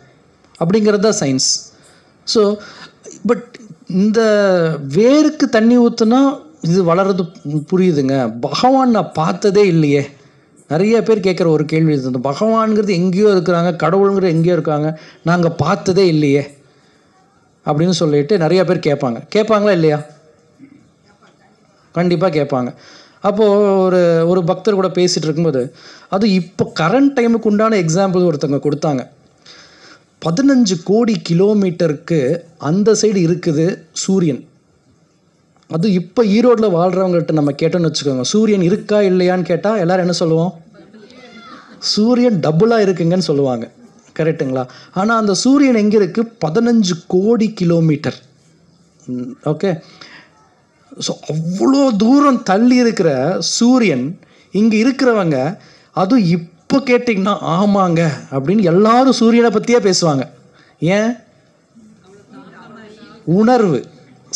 அப்படிங்கிறது தான் சயின்ஸ். ஸோ பட் இந்த வேருக்கு தண்ணி ஊற்றுனா இது வளர்றது புரியுதுங்க. பகவான் நான் பார்த்ததே இல்லையே. நிறைய பேர் கேட்குற ஒரு கேள்வி இது, பகவான்கிறது எங்கேயோ இருக்கிறாங்க, கடவுளுங்கிறது எங்கேயோ இருக்காங்க, நாங்கள் பார்த்ததே இல்லையே அப்படின்னு சொல்லிட்டு நிறைய பேர் கேட்பாங்களா இல்லையா? கண்டிப்பாக கேட்பாங்க. அப்போது ஒரு பக்தர் கூட பேசிகிட்டு இருக்கும்போது, அது இப்போ கரண்ட் டைமுக்கு உண்டான எக்ஸாம்பிள் ஒருத்தவங்க கொடுத்தாங்க. 15 கோடி கிலோமீட்டருக்கு அந்த சைடு இருக்குது சூரியன். அது இப்போ ஈரோட்டில் வாழ்கிறவங்கள்ட்ட நம்ம கேட்டோன்னு வச்சுக்கோங்க, சூரியன் இருக்கா இல்லையான்னு கேட்டால் எல்லோரும் என்ன சொல்லுவோம்? சூரியன் டபுளாக இருக்குங்கன்னு சொல்லுவாங்க. கரெக்டுங்களா? ஆனால் அந்த சூரியன் எங்கே இருக்குது? 15 கோடி கிலோமீட்டர். ஓகே. ஸோ அவ்வளோ தூரம் தள்ளி இருக்கிற சூரியன் இங்கே இருக்கிறவங்க, அதுவும் இப்போ கேட்டிங்கன்னா ஆமாங்க அப்படின்னு எல்லாரும் சூரியனை பற்றியே பேசுவாங்க. ஏன்? உணர்வு.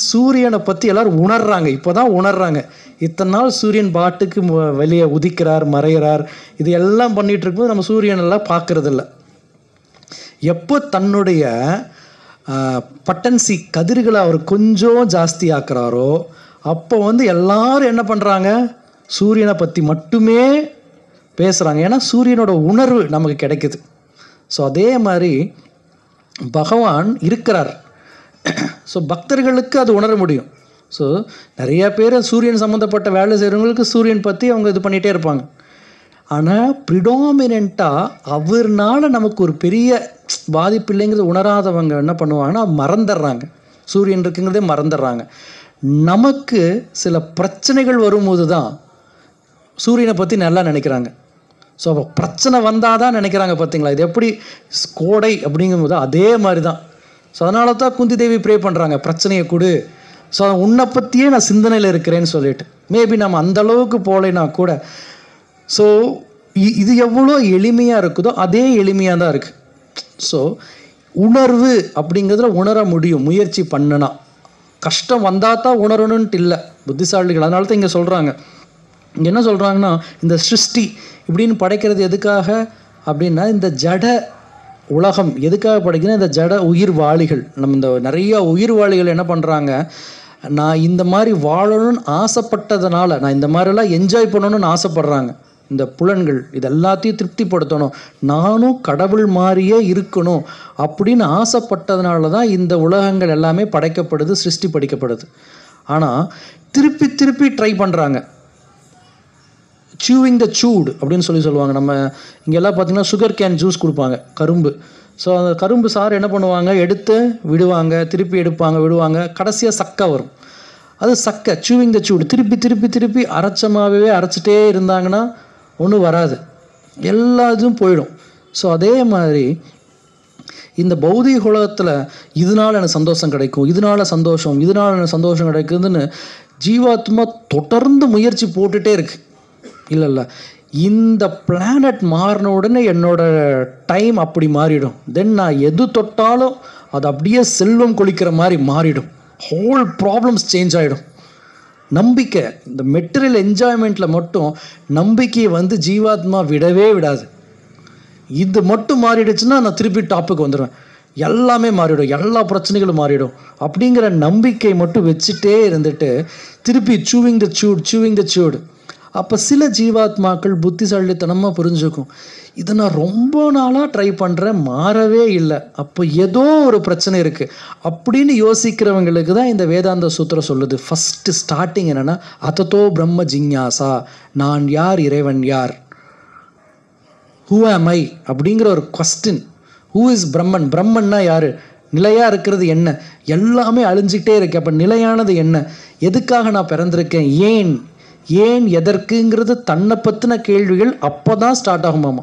சூரியனை பற்றி எல்லோரும் உணர்றாங்க, இப்போ தான் உணர்றாங்க. இத்தனை நாள் சூரியன் பாட்டுக்கு வெளியே உதிக்கிறார், மறைகிறார், இது எல்லாம் பண்ணிகிட்டு இருக்கும்போது நம்ம சூரியனெல்லாம் பார்க்குறதில்ல. எப்போ தன்னுடைய பட்டன்சி கதிர்களை அவர் கொஞ்சம் ஜாஸ்தி ஆக்குறாரோ, அப்போ எல்லாரும் என்ன பண்ணுறாங்க? சூரியனை பற்றி மட்டுமே பேசுகிறாங்க. ஏன்னா சூரியனோட உணர்வு நமக்கு கிடைக்குது. ஸோ அதே மாதிரி பகவான் இருக்கிறார். ஸோ பக்தர்களுக்கு அது உணர முடியும். ஸோ நிறைய பேர் சூரியன் சம்மந்தப்பட்ட வேலை செய்கிறவங்களுக்கு சூரியன் பற்றி அவங்க இது பண்ணிகிட்டே இருப்பாங்க. ஆனால் ப்ரிடாமினெண்ட்டாக அவர்னால நமக்கு ஒரு பெரிய பாதிப்பு இல்லைங்கிறது உணராதவங்க என்ன பண்ணுவாங்கன்னா மறந்துடுறாங்க, சூரியன் இருக்குங்கிறதே மறந்துடுறாங்க. நமக்கு சில பிரச்சனைகள் வரும்போது தான் சூரியனை பற்றி நல்லா நினைக்கிறாங்க. ஸோ அப்போ பிரச்சனை வந்தால் தான் நினைக்கிறாங்க. பார்த்தீங்களா? இது எப்படி கோடை அப்படிங்கும்போது அதே மாதிரி தான். ஸோ அதனால தான் குந்தி தேவி ப்ரே பண்ணுறாங்க, பிரச்சனையை கொடு, ஸோ உன்னை பற்றியே நான் சிந்தனையில் இருக்கிறேன்னு சொல்லிட்டு. மேபி நம்ம அந்தளவுக்கு போகலைன்னா கூட. ஸோ இது எவ்வளோ எளிமையாக இருக்குதோ அதே எளிமையாக தான் இருக்குது. ஸோ உணர்வு அப்படிங்கிறதுல உணர முடியும் முயற்சி பண்ணினா. கஷ்டம் வந்தால் தான் உணரணுன்ட்டு இல்லை புத்திசாலிகள். அதனால தான் இங்கே சொல்கிறாங்க, இங்கே என்ன சொல்கிறாங்கன்னா, இந்த சிருஷ்டி இப்படின்னு படைக்கிறது எதுக்காக அப்படின்னா, இந்த ஜட உலகம் எதுக்காக படைக்கணும்? இந்த ஜட உயிர்வாளிகள், நம்ம இந்த நிறையா உயிர்வாளிகள் என்ன பண்ணுறாங்க, நான் இந்த மாதிரி வாழணும்னு ஆசைப்பட்டதுனால, நான் இந்த மாதிரிலாம் என்ஜாய் பண்ணணும்னு ஆசைப்பட்றாங்க. இந்த புலன்கள் இது எல்லாத்தையும் திருப்திப்படுத்தணும், நானும் கடவுள் மாதிரியே இருக்கணும் அப்படின்னு ஆசைப்பட்டதுனால தான் இந்த உலகங்கள் எல்லாமே படைக்கப்படுது, சிருஷ்டி படிக்கப்படுது. ஆனால் திருப்பி திருப்பி ட்ரை பண்ணுறாங்க. சூவிங் த சூடு அப்படின்னு சொல்லுவாங்க. நம்ம இங்கெல்லாம் பார்த்திங்கன்னா சுகர் கேன் ஜூஸ் கொடுப்பாங்க, கரும்பு. ஸோ அந்த கரும்பு சாறு என்ன பண்ணுவாங்க, எடுத்து விடுவாங்க, திருப்பி எடுப்பாங்க, விடுவாங்க, கடைசியாக சக்கை வரும். அது சக்கை, சூவிங் த சூடு. திருப்பி திருப்பி திருப்பி அரைச்சமாகவே அரைச்சிட்டே இருந்தாங்கன்னா ஒன்றும் வராது, எல்லா இதுவும் போயிடும். ஸோ அதே மாதிரி இந்த பௌதிக உலகத்தில் இதனால் எனக்கு சந்தோஷம் கிடைக்கும், இதனால் எனக்கு சந்தோஷம் கிடைக்குதுன்னு ஜீவாத்மா தொடர்ந்து முயற்சி போட்டுகிட்டே இருக்குது. இல்லை, இந்த பிளானட் மாறின உடனே என்னோடய டைம் அப்படி மாறிடும். தென் நான் எது தொட்டாலும் அது அப்படியே செல்வம் கொளிக்கிற மாதிரி மாறிடும். ஹோல் ப்ராப்ளம்ஸ் சேஞ்ச் ஆகிடும். நம்பிக்கை, இந்த மெட்டீரியல் என்ஜாய்மெண்ட்டில் மட்டும் நம்பிக்கையை ஜீவாத்மா விடவே விடாது. இது மட்டும் மாறிடுச்சுன்னா நான் திருப்பி டாப்புக்கு வந்துடுவேன், எல்லாமே மாறிடும், எல்லா பிரச்சனைகளும் மாறிடும் அப்படிங்கிற நம்பிக்கை மட்டும் வச்சுட்டே இருந்துட்டு திருப்பி சூவிங் த சூடு. அப்போ சில ஜீவாத்மாக்கள் புத்திசாலித்தனமாக புரிஞ்சுக்கும், இதை நான் ரொம்ப நாளாக ட்ரை பண்ணுறேன், மாறவே இல்லை, அப்போ ஏதோ ஒரு பிரச்சனை இருக்குது அப்படின்னு யோசிக்கிறவங்களுக்கு தான் இந்த வேதாந்த சூத்திரம் சொல்லுது. ஃபஸ்ட்டு ஸ்டார்டிங் என்னென்னா, அததோ பிரம்ம ஜிஞ்ஞாசா, நான் யார், இறைவன் யார், ஹூ ஆம் ஐ அப்படிங்கிற ஒரு கொஸ்டின். ஹூ இஸ் பிரம்மன், பிரம்மன்னா யார், நிலையாக இருக்கிறது என்ன, எல்லாமே அழிஞ்சிக்கிட்டே இருக்கு, அப்போ நிலையானது என்ன, எதுக்காக நான் பிறந்திருக்கேன், ஏன் ஏன் எதற்குங்கிறது தன்னை பற்றின கேள்விகள் அப்போ தான் ஸ்டார்ட் ஆகுமாமா.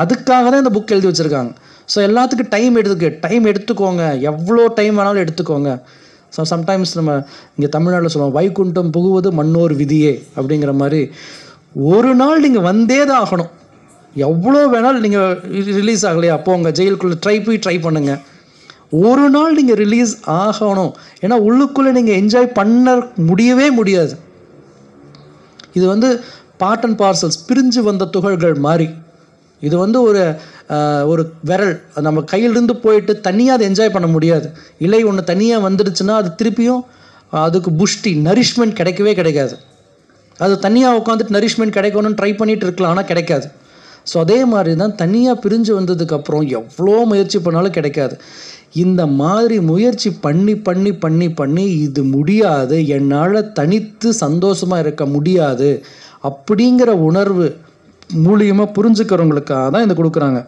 அதுக்காக தான் இந்த புக் எழுதி வச்சுருக்காங்க. ஸோ எல்லாத்துக்கும் டைம் எடுத்துக்கோங்க, எவ்வளோ டைம் வேணாலும் எடுத்துக்கோங்க. ஸோ சம்டைம்ஸ் நம்ம இங்கே தமிழ்நாட்டில் சொல்லுவோம், வைகுண்டம் புகுவது மண்ணோர் விதியே அப்படிங்கிற மாதிரி, ஒரு நாள் நீங்கள் வந்தே தான் ஆகணும். எவ்வளோ வேணாலும் நீங்கள் ரிலீஸ் ஆகலையா, அப்போ உங்கள் ஜெயிலுக்குள்ளே ட்ரை பண்ணுங்கள், ஒரு நாள் நீங்கள் ரிலீஸ் ஆகணும். ஏன்னா உள்ளுக்குள்ளே நீங்கள் என்ஜாய் பண்ண முடியவே முடியாது. இது வந்து பார்ட் அண்ட் பார்சல்ஸ், பிரிஞ்சு வந்த துகள்கள் மாதிரி. இது வந்து ஒரு விரல் நம்ம கையிலிருந்து போயிட்டு தனியாக அதை என்ஜாய் பண்ண முடியாது. இலை ஒன்று தனியாக வந்துடுச்சுன்னா அது திருப்பியும் அதுக்கு புஷ்டி நரிஷ்மெண்ட் கிடைக்கவே கிடைக்காது. அது தனியாக உட்காந்துட்டு நரிஷ்மெண்ட் கிடைக்கணும்னு ட்ரை பண்ணிகிட்டு இருக்கலாம், ஆனால் கிடைக்காது. ஸோ அதே மாதிரி தான் தனியாக பிரிஞ்சு வந்ததுக்கப்புறம் எவ்வளோ முயற்சி பண்ணாலும் கிடைக்காது. இந்த மாதிரி முயற்சி பண்ணி பண்ணி பண்ணி பண்ணி இது முடியாது, என்னால் தனித்து சந்தோஷமாக இருக்க முடியாது அப்படிங்கிற உணர்வு மூலியமாக புரிஞ்சுக்கிறவங்களுக்காக தான் இதை கொடுக்குறாங்க.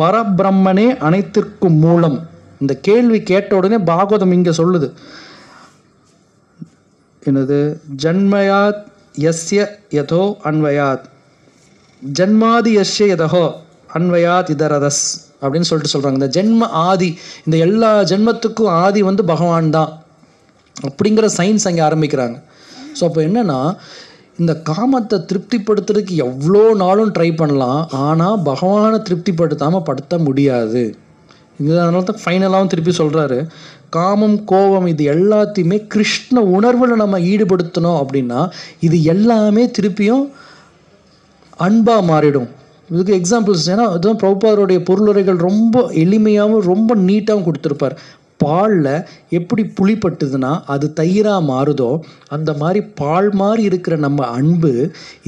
பரபிரம்மனே அனைத்திற்கும் மூலம். இந்த கேள்வி கேட்ட உடனே பாகவதம் இங்கே சொல்லுது, என்னது, ஜன்மயாத் யஸ்ய யதோ அன்வயாத், ஜன்மாதி யஸ்ய யதோ அன்வயாத் இதரதஸ் அப்படின்னு சொல்கிறாங்க. இந்த ஜென்ம ஆதி, இந்த எல்லா ஜென்மத்துக்கும் ஆதி வந்து பகவான் தான் அப்படிங்கிற சயின்ஸ் அங்கே ஆரம்பிக்கிறாங்க. ஸோ அப்போ என்னென்னா, இந்த காமத்தை திருப்திப்படுத்துறதுக்கு எவ்வளோ நாளும் ட்ரை பண்ணலாம், ஆனால் பகவானை திருப்திப்படுத்தாமல் படுத்த முடியாது. அதனால தான் ஃபைனலாகவும் திருப்பி சொல்கிறாரு, காமம் கோபம் இது எல்லாத்தையுமே கிருஷ்ண உணர்வில் நம்ம ஈடுபடுத்தணும் அப்படின்னா இது எல்லாமே திருப்பியும் அன்பாக மாறிடும். இதுக்கு எக்ஸாம்பிள்ஸ், ஏன்னா அதுதான் பிரபுபாதருடைய பொருளுரைகள் ரொம்ப எளிமையாகவும் ரொம்ப நீட்டாகவும் கொடுத்துருப்பார். பாலில் எப்படி புளிப்பட்டுதுன்னா அது தயிராக மாறுதோ, அந்த மாதிரி பால் மாதிரி இருக்கிற நம்ம அன்பு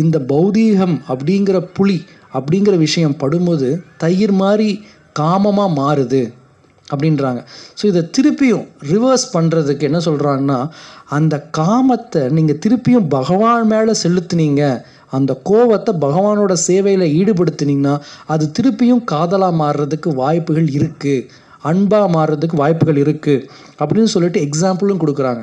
இந்த பௌதீகம் அப்படிங்கிற புளி அப்படிங்கிற விஷயம் படும்போது தயிர் மாதிரி காமமாக மாறுது அப்படின்றாங்க. ஸோ இதை திருப்பியும் ரிவர்ஸ் பண்ணுறதுக்கு என்ன சொல்கிறாங்கன்னா, அந்த காமத்தை நீங்கள் திருப்பியும் பகவான் மேலே செலுத்துனீங்க, அந்த கோவத்தை பகவானோட சேவையில் ஈடுபடுத்தினீங்கன்னா அது திருப்பியும் காதலாக மாறுறதுக்கு வாய்ப்புகள் இருக்குது, அன்பாக மாறுறதுக்கு வாய்ப்புகள் இருக்குது அப்படின்னு சொல்லிட்டு எக்ஸாம்பிளும் கொடுக்குறாங்க.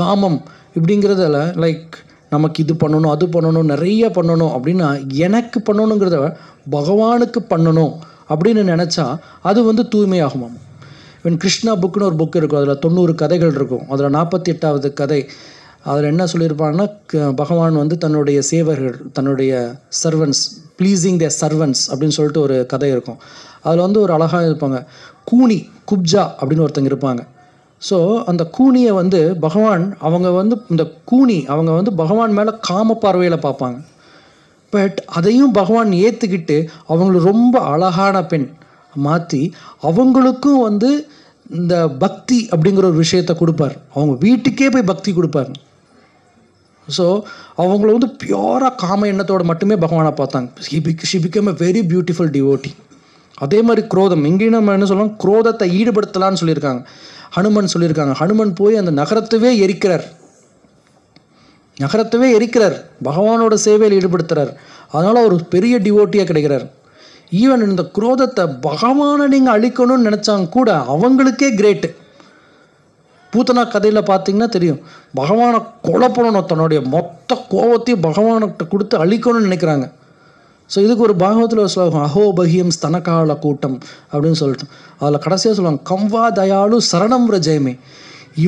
காமம் இப்படிங்கிறதில் லைக் நமக்கு இது பண்ணணும் அது பண்ணணும் நிறைய பண்ணணும் அப்படின்னா, எனக்கு பண்ணணுங்கிறத பகவானுக்கு பண்ணணும் அப்படின்னு நினச்சா அது வந்து தூய்மையாகுமாம். இவன் கிருஷ்ணா புக்குன்னு ஒரு புக் இருக்கும், அதில் 90 கதைகள் இருக்கும். அதில் 48வது கதை, அதில் என்ன சொல்லியிருப்பாங்கன்னா, பகவான் வந்து தன்னுடைய சேவர்கள், தன்னுடைய சர்வன்ஸ், ப்ளீஸிங் த சர்வன்ஸ் அப்படின்னு சொல்லிட்டு ஒரு கதை இருக்கும். அதில் வந்து ஒரு அழகாக இருப்பாங்க, கூனி குப்ஜா அப்படின்னு ஒருத்தங்க இருப்பாங்க. ஸோ அந்த கூனியை வந்து பகவான், அவங்க வந்து பகவான் மேலே காம பார்வையில் பார்ப்பாங்க. பட் அதையும் பகவான் ஏற்றுக்கிட்டு அவங்களுக்கு ரொம்ப அழகான பெண் மாற்றி அவங்களுக்கும் வந்து இந்த பக்தி அப்படிங்கிற ஒரு விஷயத்தை கொடுப்பார். அவங்க வீட்டுக்கே போய் பக்தி கொடுப்பார். ஸோ அவங்கள வந்து பியூராக காம எண்ணத்தோடு மட்டுமே பகவானை பார்த்தாங்க. She become a very beautiful devotee. அதே மாதிரி குரோதம், இங்கேயும் நம்ம என்ன சொல்லலாம், குரோதத்தை ஈடுபடுத்தலான்னு சொல்லியிருக்காங்க. ஹனுமன் சொல்லியிருக்காங்க, ஹனுமன் போய் அந்த நகரத்தவே எரிக்கிறார், பகவானோட சேவையில் ஈடுபடுத்துகிறார். அதனால் அவர் பெரிய டிவோட்டியாக கிடைக்கிறார். ஈவன் இந்த குரோதத்தை பகவானை நீங்கள் அழிக்கணும்னு நினச்சாங்க கூட அவங்களுக்கே கிரேட்டு. பூத்தனா கதையில் பார்த்தீங்கன்னா தெரியும், பகவானை கொலை பண்ணணும், தன்னுடைய மொத்த கோபத்தையும் பகவான்கிட்ட கொடுத்து அழிக்கணும்னு நினைக்கிறாங்க. ஸோ இதுக்கு ஒரு பாகவத்தில் ஒரு ஸ்லோகம், அஹோபகியம் ஸ்தனகால கூட்டம் அப்படின்னு சொல்லிட்டு, அதில் கடைசியாக சொல்லுவாங்க, கம்வா தயாளு சரணம் ரஜயமே.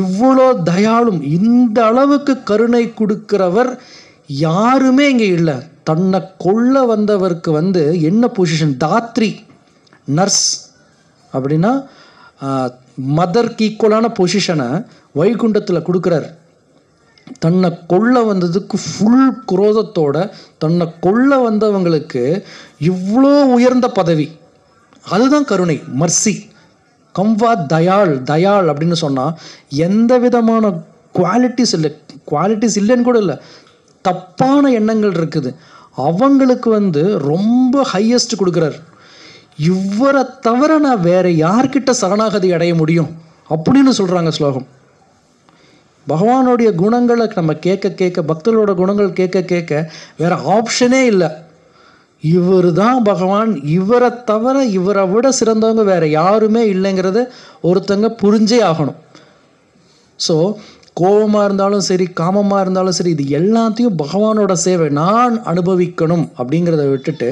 இவ்வளோ தயாளும், இந்த அளவுக்கு கருணை கொடுக்கிறவர் யாருமே இங்கே இல்லை. தன்னை கொல்ல வந்தவருக்கு வந்து என்ன பொசிஷன், தாத்ரி, நர்ஸ் அப்படின்னா மதருக்கு ஈக்குவலான பொசிஷனை வைகுண்டத்தில் கொடுக்குறார். தன்னை கொல்ல வந்ததுக்கு ஃபுல் குரோதத்தோட தன்னை கொல்ல வந்தவங்களுக்கு இவ்வளோ உயர்ந்த பதவி, அதுதான் கருணை, மர்சி. கம்வா தயாள் அப்படின்னு சொன்னால் எந்த விதமான குவாலிட்டிஸ் இல்லைன்னு கூட இல்லை, தப்பான எண்ணங்கள் இருக்குது, அவங்களுக்கு வந்து ரொம்ப ஹையஸ்ட் கொடுக்குறார். இவரை தவிர நான் வேற யார்கிட்ட சரணாகதி அடைய முடியும் அப்படின்னு சொல்கிறாங்க ஸ்லோகம். பகவானுடைய குணங்களை நம்ம கேட்க கேட்க, பக்தர்களோட குணங்கள் கேட்க கேட்க வேற ஆப்ஷனே இல்லை. இவர் தான் பகவான், இவரை தவிர இவரை விட சிறந்தவங்க வேற யாருமே இல்லைங்கிறத ஒருத்தங்க புரிஞ்சே ஆகணும். ஸோ கோபமாக இருந்தாலும் சரி, காமமாக இருந்தாலும் சரி, இது எல்லாத்தையும் பகவானோட சேவை நான் அனுபவிக்கணும் அப்படிங்கிறத விட்டுட்டு,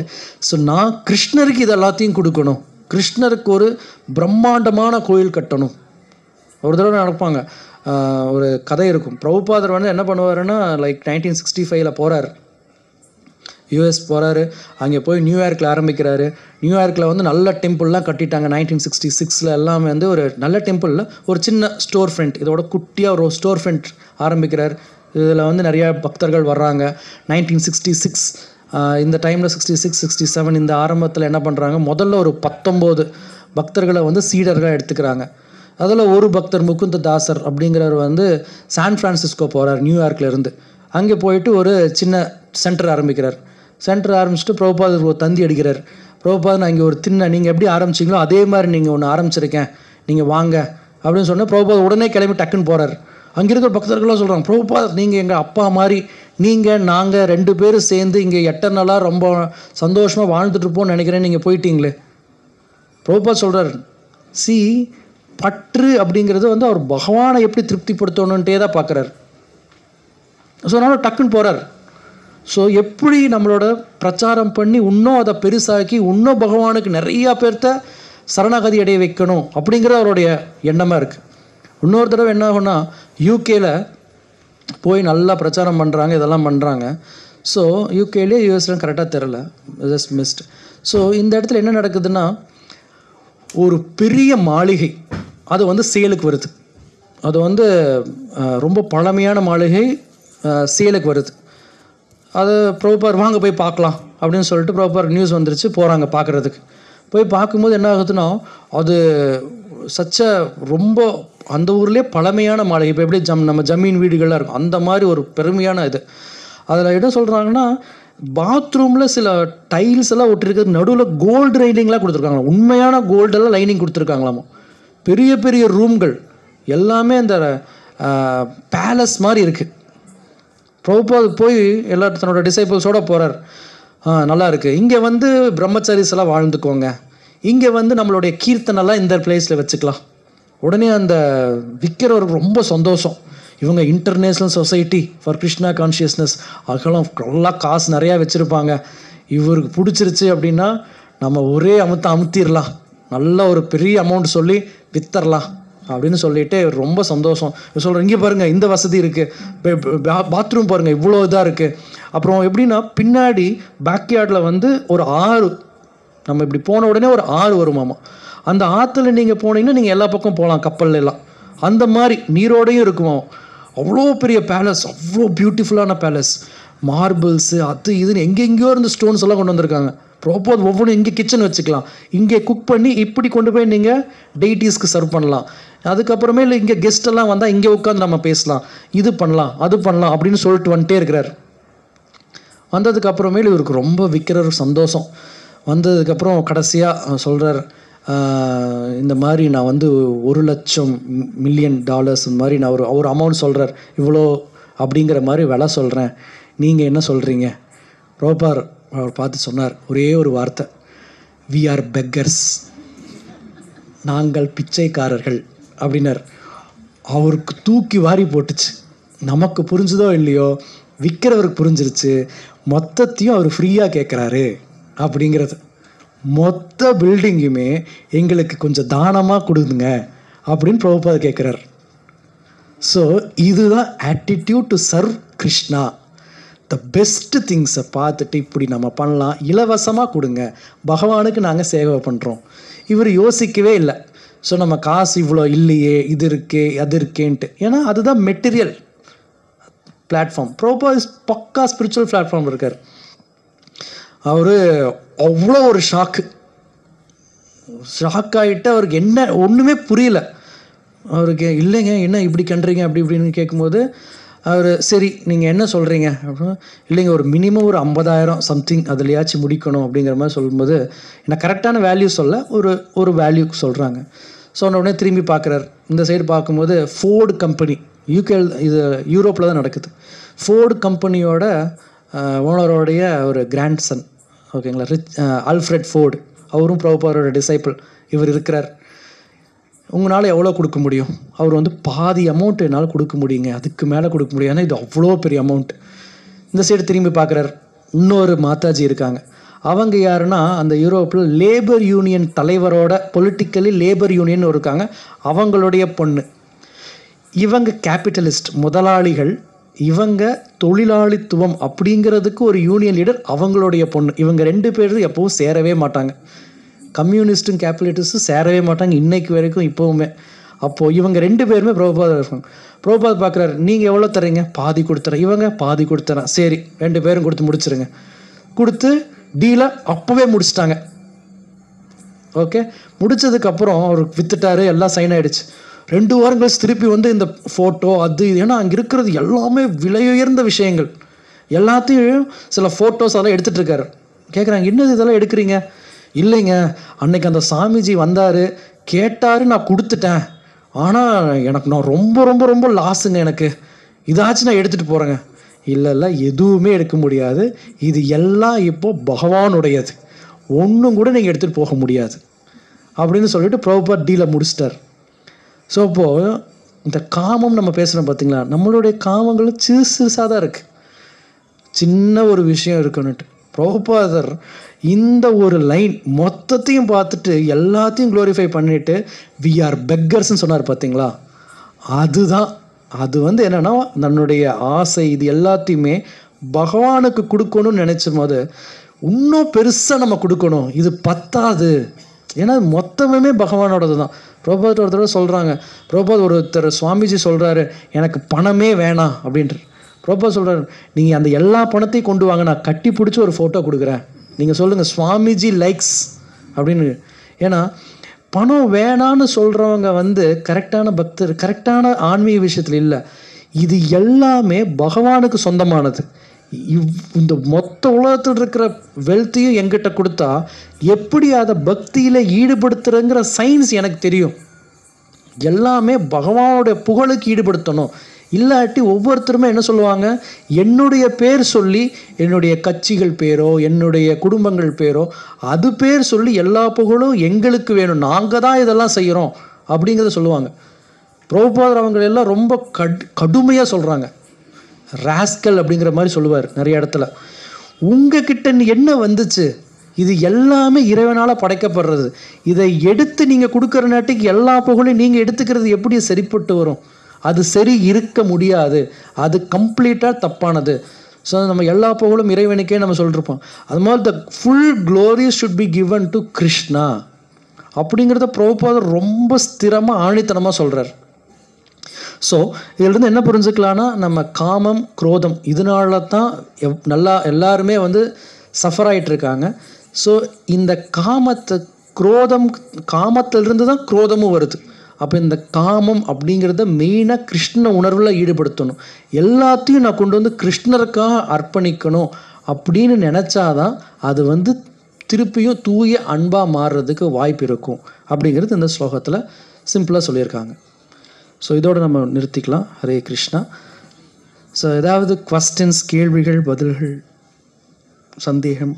ஸோ நான் கிருஷ்ணருக்கு இது எல்லாத்தையும் கொடுக்கணும், கிருஷ்ணருக்கு ஒரு பிரம்மாண்டமான கோயில் கட்டணும். ஒரு தடவை நடப்பாங்க, ஒரு கதை இருக்கும். பிரபுபாதர் வந்து என்ன பண்ணுவாருன்னா, லைக் 1965 போகிறார், யூஎஸ் போகிறாரு. அங்கே போய் நியூயார்க்கில் ஆரம்பிக்கிறாரு. நியூயார்க்கில் வந்து நல்ல டெம்பிள்லாம் கட்டிட்டாங்க 1966 எல்லாமே வந்து ஒரு நல்ல டெம்பிளில் ஒரு சின்ன ஸ்டோர் ஃப்ரண்ட், இதோட குட்டியாக ஒரு ஸ்டோர் ஃப்ரண்ட் ஆரம்பிக்கிறார். இதில் வந்து நிறையா பக்தர்கள் வர்றாங்க. 1966 இந்த டைமில் 66, 67 இந்த ஆரம்பத்தில் என்ன பண்ணுறாங்க, முதல்ல ஒரு 19 பக்தர்களை வந்து சீடர்களாக எடுத்துக்கிறாங்க. அதில் ஒரு பக்தர் முகுந்த தாசர் அப்படிங்கிறவர் வந்து சான் ஃப்ரான்சிஸ்கோ போகிறார் நியூயார்க்லேருந்து. அங்கே போயிட்டு ஒரு சின்ன சென்டர் ஆரம்பிக்கிறார். சென்டர் ஆரம்பிச்சுட்டு பிரபுபாதர் ஒரு தந்தி அடிக்கிறார். பிரபுபாதர், நான் இங்கே ஒரு நீங்கள் எப்படி ஆரம்பிச்சிங்களோ அதே மாதிரி நீங்கள் ஒன்று ஆரம்பிச்சிருக்கேன், நீங்கள் வாங்க அப்படின்னு சொன்னால் பிரபுபாதர் உடனே கிளம்பி டக்குன்னு போகிறார். அங்கே இருக்கிற பக்தர்களாக சொல்கிறாங்க, பிரபுபாதர் நீங்கள் எங்கள் அப்பா மாதிரி, நீங்கள் நாங்கள் 2 பேரும் சேர்ந்து இங்கே எட்டர்னலாக ரொம்ப சந்தோஷமாக வாழ்ந்துட்டுருப்போம்னு நினைக்கிறேன், நீங்கள் போயிட்டீங்களே. பிரபுபாதர் சொல்கிறார், சி பற்று அப்படிங்கிறது வந்து அவர் பகவானை எப்படி திருப்திப்படுத்தணுன்ட்டே தான் பார்க்குறாரு. ஸோ அதனால் டக்குன்னு போகிறார். ஸோ எப்படி நம்மளோட பிரச்சாரம் பண்ணி இன்னும் அதை பெருசாக்கி இன்னும் பகவானுக்கு நிறையா பேர்த்த சரணாகதி அடைய வைக்கணும் அப்படிங்கிற அவருடைய எண்ணமாக இருக்குது. இன்னொரு தடவை என்ன ஆகும்னா, யூகேல போய் நல்லா பிரச்சாரம் பண்ணுறாங்க, இதெல்லாம் பண்ணுறாங்க. ஸோ யூகேலேயே யூஎஸ்லாம் கரெக்டாக தெரில, ஜஸ்ட் மிஸ்ட். ஸோ இந்த இடத்துல என்ன நடக்குதுன்னா, ஒரு பெரிய மாளிகை அது வந்து சேலுக்கு வருது. அது வந்து ரொம்ப பழமையான மாளிகை சேலுக்கு வருது. அது பிரபுபார் வாங்க போய் பார்க்கலாம் அப்படின்னு சொல்லிட்டு பிரபுபார் நியூஸ் வந்துருச்சு, போகிறாங்க பார்க்குறதுக்கு. போய் பார்க்கும்போது என்ன ஆகுதுன்னா, அது ரொம்ப அந்த ஊர்லேயே பழமையான மாளிகை. இப்போ எப்படி நம்ம ஜமீன் வீடுகள்லாம் இருக்கும் அந்த மாதிரி ஒரு பெருமையான இது. அதில் என்ன சொல்கிறாங்கன்னா, பாத்ரூமில் சில டைல்ஸ் எல்லாம் ஒட்டிருக்கிறது, நடுவில் கோல்டு ரைனிங்லாம் கொடுத்துருக்காங்களா, உண்மையான கோல்டெல்லாம் லைனிங் கொடுத்துருக்காங்களாமா. பெரிய பெரிய ரூம்கள் எல்லாமே அந்த பேலஸ் மாதிரி இருக்குது. பிரபுபாத் போய் எல்லாரும் தன்னோட டிசைபிள்ஸோடு போகிறார். நல்லா இருக்குது, இங்கே வந்து பிரம்மச்சாரிஸ் எல்லாம் வாழ்ந்துக்கோங்க, இங்கே வந்து நம்மளுடைய கீர்த்தனெல்லாம் இந்த பிளேஸில் வச்சுக்கலாம். உடனே அந்த விற்கிறவருக்கு ரொம்ப சந்தோஷம். இவங்க international society for Krishna consciousness, அதெல்லாம் நல்லா காசு நிறையா வச்சுருப்பாங்க, இவருக்கு பிடிச்சிருச்சு அப்படின்னா நம்ம ஒரே அமுத்திடலாம், நல்ல ஒரு பெரிய அமௌண்ட் சொல்லி வித்தரலாம் அப்படின்னு சொல்லிட்டு ரொம்ப சந்தோஷம். சொல்கிறேன், இங்கே பாருங்கள் இந்த வசதி இருக்குது, பாத்ரூம் பாருங்கள் இவ்வளோ இதாக இருக்குது. அப்புறம் எப்படின்னா, பின்னாடி பேக்யார்டில் வந்து ஒரு ஆறு, நம்ம இப்படி போன உடனே ஒரு ஆறு வருமாமா. அந்த ஆற்றுல நீங்கள் போனீங்கன்னா நீங்கள் எல்லா பக்கம் போகலாம், கப்பல் எல்லாம் அந்த மாதிரி நீரோடையும் இருக்குமா. அவ்வளோ பெரிய பேலஸ், அவ்வளோ பியூட்டிஃபுல்லான பேலஸ், மார்பிள்ஸு அது இதுன்னு எங்கெங்கேயோ இருந்து ஸ்டோன்ஸ் எல்லாம் கொண்டு வந்திருக்காங்க. ப்ராப்பர் ஒவ்வொன்றும் இங்கே கிச்சன் வச்சுக்கலாம், இங்கே குக் பண்ணி இப்படி கொண்டு போய் நீங்கள் டெய்ட்டிஸ்க்கு சர்வ் பண்ணலாம். அதுக்கப்புறமே இல்லை இங்கே கெஸ்ட்டெல்லாம் வந்தால் இங்கே உட்காந்து நம்ம பேசலாம், இது பண்ணலாம் அது பண்ணலாம் அப்படின்னு சொல்லிட்டு வந்துட்டே இருக்கிறார். வந்ததுக்கப்புறமேல இவருக்கு ரொம்ப விற்கிற சந்தோஷம். வந்ததுக்கப்புறம் கடைசியாக சொல்கிறார், இந்த மாதிரி நான் வந்து $1,00,000 மில்லியன் இந்த மாதிரி நான் ஒரு அமௌண்ட் சொல்கிறார், இவ்வளோ அப்படிங்கிற மாதிரி விலை சொல்கிறேன், நீங்கள் என்ன சொல்கிறீங்க? ரோபார் அவர் பார்த்து சொன்னார் ஒரே ஒரு வார்த்தை, வி ஆர் பெக்கர்ஸ், நாங்கள் பிச்சைக்காரர்கள் அப்படின்னார். அவருக்கு தூக்கி வாரி போட்டுச்சு. நமக்கு புரிஞ்சுதோ இல்லையோ, விற்கிறவருக்கு புரிஞ்சிருச்சு, மொத்தத்தையும் அவர் ஃப்ரீயாக கேட்குறாரு அப்படிங்கிறது. மொத்த பில்டிங்குமே எங்களுக்கு கொஞ்சம் தானமாக கொடுங்க அப்படின்னு பிரபுபாதர் கேட்குறார். ஸோ இதுதான் attitude to serve Krishna. The best திங்ஸை பார்த்துட்டு இப்படி நம்ம பண்ணலாம், இலவசமாக கொடுங்க, பகவானுக்கு நாங்கள் சேவை பண்ணுறோம். இவர் யோசிக்கவே இல்லை. ஸோ நம்ம காசு இவ்வளோ இல்லையே, இது இருக்கே அது இருக்கேன்ட்டு, ஏன்னா அதுதான் மெட்டீரியல் பிளாட்ஃபார்ம். பிரபுபாத் பக்கா ஸ்பிரிச்சுவல் பிளாட்ஃபார்ம் இருக்கார். அவர் அவ்வளோ ஒரு ஷாக் ஆகிட்டு அவருக்கு என்ன ஒன்றுமே புரியல. அவருக்கு இல்லைங்க என்ன இப்படி கண்டுறீங்க அப்படி இப்படின்னு கேட்கும்போது, அவர் சரி நீங்கள் என்ன சொல்கிறீங்க அப்படின்னா, இல்லைங்க ஒரு மினிமம் ஒரு 50,000 சம்திங் அதுலையாச்சும் முடிக்கணும் அப்படிங்கிற மாதிரி சொல்லும்போது, எனக்கு கரெக்டான வேல்யூ சொல்ல ஒரு வேல்யூ சொல்கிறாங்க. சொன்ன உடனே திரும்பி பார்க்குறாரு. இந்த சைடு பார்க்கும்போது ஃபோர்டு கம்பெனி, யூகே, இது யூரோப்பில் தான் நடக்குது. ஃபோர்டு கம்பெனியோட ஓனரோடைய ஒரு கிராண்ட் சன், ஓகேங்களா, ஆல்ஃப்ரெட் ஃபோர்டு, அவரும் பிரபுபாதரோட டிசைபிள் இவர் இருக்கிறார். உங்களால் எவ்வளோ கொடுக்க முடியும்? அவர் வந்து பாதி அமௌண்ட் என்னால் கொடுக்க முடியுங்க, அதுக்கு மேலே கொடுக்க முடியும், ஏன்னா இது அவ்வளோ பெரிய அமௌண்ட். இந்த சைடு திரும்பி பார்க்குறார். இன்னொரு மாதாஜி இருக்காங்க. அவங்க யாருன்னா அந்த யூரோப்பில் லேபர் யூனியன் தலைவரோட, பொலிட்டிக்கலி லேபர் யூனியன் இருக்காங்க, அவங்களுடைய பொண்ணு. இவங்க கேபிட்டலிஸ்ட், முதலாளிகள், இவங்க தொழிலாளித்துவம் அப்படிங்கிறதுக்கு ஒரு யூனியன் லீடர், அவங்களுடைய பொண்ணு. இவங்க 2 பேரும் எப்பவும் சேரவே மாட்டாங்க. கம்யூனிஸ்ட்டும் கேபிட்டலிஸ்ட்டும் சேரவே மாட்டாங்க இன்னைக்கு வரைக்கும், இப்போவுமே. அப்போது இவங்க 2 பேருமே பிரபுபாதர் இருக்காங்க. பிரபுபாதர் பார்க்குறாரு, நீங்கள் எவ்வளோ தரீங்க? பாதி கொடுத்துறேன். இவங்க பாதி கொடுத்துறேன். சரி 2 பேரும் கொடுத்து முடிச்சிருங்க. கொடுத்து டீலை அப்போவே முடிச்சிட்டாங்க. ஓகே, முடித்ததுக்கப்புறம் அவர் வித்துட்டாரு, எல்லாம் சைன் ஆகிடுச்சு. 2 வாரம் கழிச்சு திருப்பி வந்து இந்த ஃபோட்டோ அது இது, ஏன்னா அங்கே இருக்கிறது எல்லாமே விலையுயர்ந்த விஷயங்கள் எல்லாத்தையும், சில ஃபோட்டோஸ் அதெல்லாம் எடுத்துகிட்டு இருக்காரு. கேட்குறாங்க, என்னது இதெல்லாம் எடுக்கிறீங்க? இல்லைங்க, அன்னைக்கு அந்த சாமிஜி வந்தார், கேட்டார், நான் கொடுத்துட்டேன், ஆனால் நான் ரொம்ப ரொம்ப ரொம்ப லாஸுங்க, எனக்கு இதாச்சும் நான் எடுத்துகிட்டு போகிறேங்க. இல்லை எதுவுமே எடுக்க முடியாது, இது எல்லாம் இப்போது பகவானுடையது, ஒன்றும் கூட நீங்கள் எடுத்துகிட்டு போக முடியாது அப்படின்னு சொல்லிட்டு பிரபுபாத் டீலை முடிச்சிட்டார். ஸோ இப்போது இந்த காமம் நம்ம பேசுகிறோம் பார்த்தீங்களா, நம்மளுடைய காமங்களும் சிறுசாக தான் இருக்குது, சின்ன ஒரு விஷயம் இருக்குன்னுட்டு. பிரபுபாதர் இந்த ஒரு லைன் மொத்தத்தையும் பார்த்துட்டு எல்லாத்தையும் க்ளோரிஃபை பண்ணிவிட்டு வி ஆர் பெக்கர்ஸ்ன்னு சொன்னார் பார்த்தீங்களா, அதுதான். அது வந்து என்னென்னா, தன்னுடைய ஆசை இது எல்லாத்தையுமே பகவானுக்கு கொடுக்கணும்னு நினச்சும் போது இன்னும் பெருசாக நம்ம கொடுக்கணும், இது பத்தாது, ஏன்னா மொத்தமே பகவானோடது தான். பிரபுபாத் ஒரு தடவை சொல்கிறாங்க, பிரபுபாத் ஒருத்தர் சுவாமிஜி சொல்கிறாரு, எனக்கு பணமே வேணாம் அப்படின்ட்டு. பிரபுபாத் சொல்கிறார், நீங்கள் அந்த எல்லா பணத்தையும் கொண்டு வாங்க, நான் கட்டி பிடிச்சி ஒரு ஃபோட்டோ கொடுக்குறேன், நீங்கள் சொல்லுங்கள் சுவாமிஜி லைக்ஸ் அப்படின்னு. ஏன்னா பணம் வேணான்னு சொல்கிறவங்க வந்து கரெக்டான பக்தர், கரெக்டான ஆன்மீக விஷயத்தில் இல்லை. இது எல்லாமே பகவானுக்கு சொந்தமானது. இந்த மொத்த உலகத்தில் இருக்கிற வெல்த்தையும் எங்கிட்ட கொடுத்தா எப்படி அதை பக்தியில் ஈடுபடுத்துறங்கிற சயின்ஸ் எனக்கு தெரியும். எல்லாமே பகவானுடைய புகழுக்கு ஈடுபடுத்தணும். இல்லாட்டி ஒவ்வொருத்தருமே என்ன சொல்லுவாங்க, என்னுடைய பேர் சொல்லி, என்னுடைய கட்சிகள் பேரோ என்னுடைய குடும்பங்கள் பேரோ அது பேர் சொல்லி எல்லா புகழும் எங்களுக்கு வேணும், நாங்கள் தான் இதெல்லாம் செய்கிறோம் அப்படிங்கிறத சொல்லுவாங்க. பிரபுபாதர் அவங்க எல்லாம் ரொம்ப கடுமையாக சொல்கிறாங்க. ராஸ்கல் அப்படிங்கிற மாதிரி சொல்லுவார் நிறைய இடத்துல. உங்ககிட்ட என்ன வந்துச்சு? இது எல்லாமே இறைவனால் படைக்கப்படுறது, இதை எடுத்து நீங்கள் கொடுக்குற நாட்டுக்கு எல்லா புகழையும் நீங்கள் எடுத்துக்கிறது எப்படி சரிப்பட்டு வரும்? அது சரி இருக்க முடியாது, அது கம்ப்ளீட்டாக தப்பானது. ஸோ நம்ம எல்லா புகழும் இறைவனுக்கே நம்ம சொல்லிருப்போம். அது மாதிரி the full glory should be given to Krishna அப்படிங்கிறத பிரபுபாதர் ரொம்ப ஸ்திரமாக ஆணித்தனமாக சொல்கிறார். ஸோ இதிலிருந்து என்ன புரிஞ்சுக்கலான்னா, நம்ம காமம் குரோதம் இதனால தான் எல்லாருமே வந்து சஃபர் ஆகிட்டுருக்காங்க. ஸோ இந்த காமத்திலிருந்து தான் குரோதமும் வருது. அப்போ இந்த காமம் அப்படிங்கிறத மெயினாக கிருஷ்ண உணர்வில் ஈடுபடுத்தணும். எல்லாத்தையும் நான் கொண்டு வந்து கிருஷ்ணருக்காக அர்ப்பணிக்கணும் அப்படின்னு நினச்சாதான் அது வந்து திருப்பியும் தூய அன்பாக மாறுறதுக்கு வாய்ப்பு இருக்கும் அப்படிங்கிறது இந்த ஸ்லோகத்தில் சிம்பிளாக சொல்லியிருக்காங்க. ஸோ இதோடு நம்ம நிறுத்திக்கலாம். ஹரே கிருஷ்ணா. ஸோ ஏதாவது குவஸ்டின்ஸ், கேள்விகள், பதில்கள், சந்தேகம்?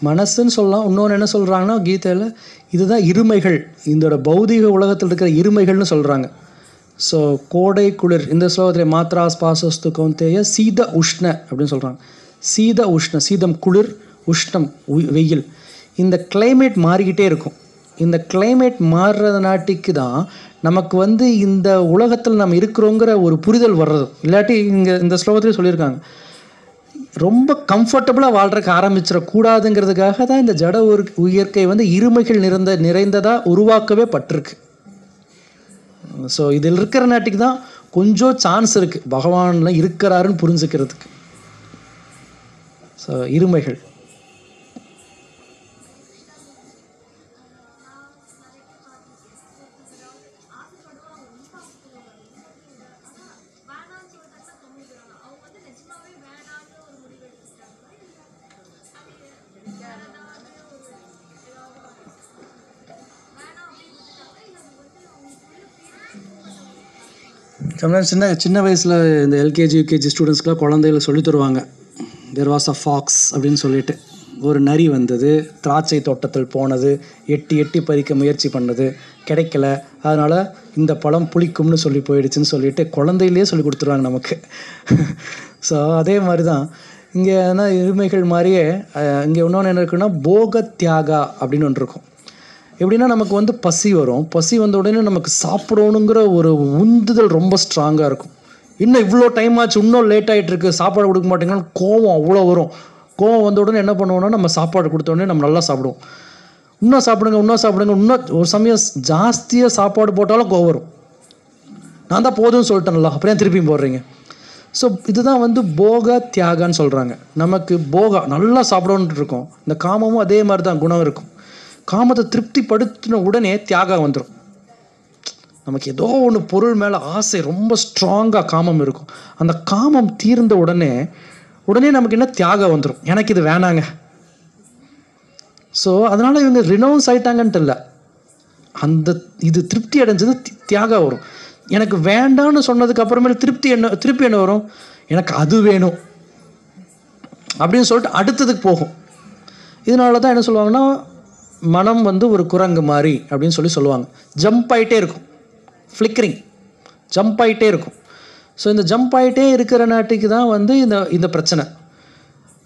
மனசுன்னு சொல்லலாம். இன்னொன்று என்ன சொல்கிறாங்கன்னா கீதையில், இதுதான் இருமைகள், இதோட பௌதிக உலகத்தில் இருக்கிற இருமைகள்னு சொல்கிறாங்க. ஸோ கோடை குளிர், இந்த ஸ்லோகத்தில் மாத்ராஸ் பாசஸ்து கௌந்தேய சீத உஷ்ண அப்படின்னு சொல்கிறாங்க. சீத உஷ்ண, சீதம் குளிர், உஷ்ணம் வெயில். இந்த கிளைமேட் மாறிக்கிட்டே இருக்கும். இந்த கிளைமேட் மாறுறது நாட்டிக்கு தான் நமக்கு வந்து இந்த உலகத்தில் நம்ம இருக்கிறோங்கிற ஒரு புரிதல் வர்றது. இல்லாட்டி இங்கே இந்த ஸ்லோகத்திலே சொல்லியிருக்காங்க, ரொம்ப கம்ஃபர்டபுளாக வாழ்கிறக்கு ஆரம்பிச்சிடக்கூடாதுங்கிறதுக்காக தான் இந்த ஜட இயற்கை வந்து இருமைகள் நிறைந்ததாக உருவாக்கவே பட்டிருக்கு. ஸோ இதில் இருக்கிற நாட்டிக்கு தான் கொஞ்சம் சான்ஸ் இருக்குது பகவான்லாம் இருக்கிறாருன்னு புரிஞ்சுக்கிறதுக்கு. ஸோ இருமைகள். சின்ன வயசில் இந்த எல்கேஜி யூகேஜி ஸ்டூடெண்ட்ஸ்க்குலாம் குழந்தைகளை சொல்லி தருவாங்க. தேர் வாஸ் அ ஃபாக்ஸ் அப்படின்னு சொல்லிட்டு, ஒரு நரி வந்தது, திராட்சை தோட்டத்தில் போனது, எட்டி எட்டி பறிக்க முயற்சி பண்ணது, கிடைக்கல, அதனால் இந்த பழம் புளிக்கும்னு சொல்லி போயிடுச்சுன்னு சொல்லிட்டு குழந்தையிலே சொல்லி கொடுத்துருவாங்க நமக்கு. ஸோ அதே மாதிரி தான் இங்கே இருமைகள் மாதிரியே இங்கே இன்னொன்று என்ன இருக்குன்னா, போக தியாகா அப்படின்னு ஒன்று இருக்கும். எப்படின்னா நமக்கு வந்து பசி வரும், பசி வந்த உடனே நமக்கு சாப்பிடணுங்கிற ஒரு உந்துதல் ரொம்ப ஸ்ட்ராங்காக இருக்கும். இன்னும் இவ்வளோ டைம் ஆச்சு, இன்னும் லேட் ஆகிட்டுருக்கு, சாப்பாடு கொடுக்க மாட்டேங்கன்னு கோவம் அவ்வளோ வரும். கோவம் வந்த உடனே என்ன பண்ணுவோன்னா, நம்ம சாப்பாடு கொடுத்த உடனே நம்ம நல்லா சாப்பிடுவோம். இன்னும் சாப்பிடுங்க இன்னும் ஒரு சமயம் ஜாஸ்தியாக சாப்பாடு போட்டாலும் கோவம் வரும். நான் தான் போதும்னு சொல்லிட்டேன்ல, அப்படியே திருப்பியும் போடுறீங்க. ஸோ இதுதான் வந்து போக தியாகான்னு சொல்கிறாங்க. நமக்கு போகா நல்லா சாப்பிடணுன்ட்டு இருக்கும், இந்த காமமும் அதே மாதிரி தான் குணம் இருக்கும். காமத்தை திருப்திப்படுத்தின உடனே தியாகம் வந்துடும். நமக்கு ஏதோ ஒன்று பொருள் மேலே ஆசை ரொம்ப ஸ்ட்ராங்காக காமம் இருக்கும். அந்த காமம் தீர்ந்த உடனே நமக்கு என்ன தியாகம் வந்துடும், எனக்கு இது வேணாங்க. ஸோ அதனால் இவங்க ரினவுன்ஸ் ஆகிட்டாங்கன்ட்டு இல்லை, அந்த இது திருப்தி அடைஞ்சது தியாகம் வரும். எனக்கு வேண்டான்னு சொன்னதுக்கு அப்புறமேல திருப்பி என்ன வரும், எனக்கு அது வேணும் அப்படின்னு சொல்லிட்டு அடுத்ததுக்கு போகும். இதனால தான் என்ன சொல்லுவாங்கன்னா, மனம் வந்து ஒரு குரங்கு மாதிரி அப்படின்னு சொல்லுவாங்க. ஜம்ப் ஆகிட்டே இருக்கும், ஃப்ளிக்கரிங் ஜம்ப் ஆகிட்டே இருக்கும். ஸோ இந்த ஜம்ப் ஆகிட்டே இருக்கிற நாட்டுக்கு தான் வந்து இந்த பிரச்சனை.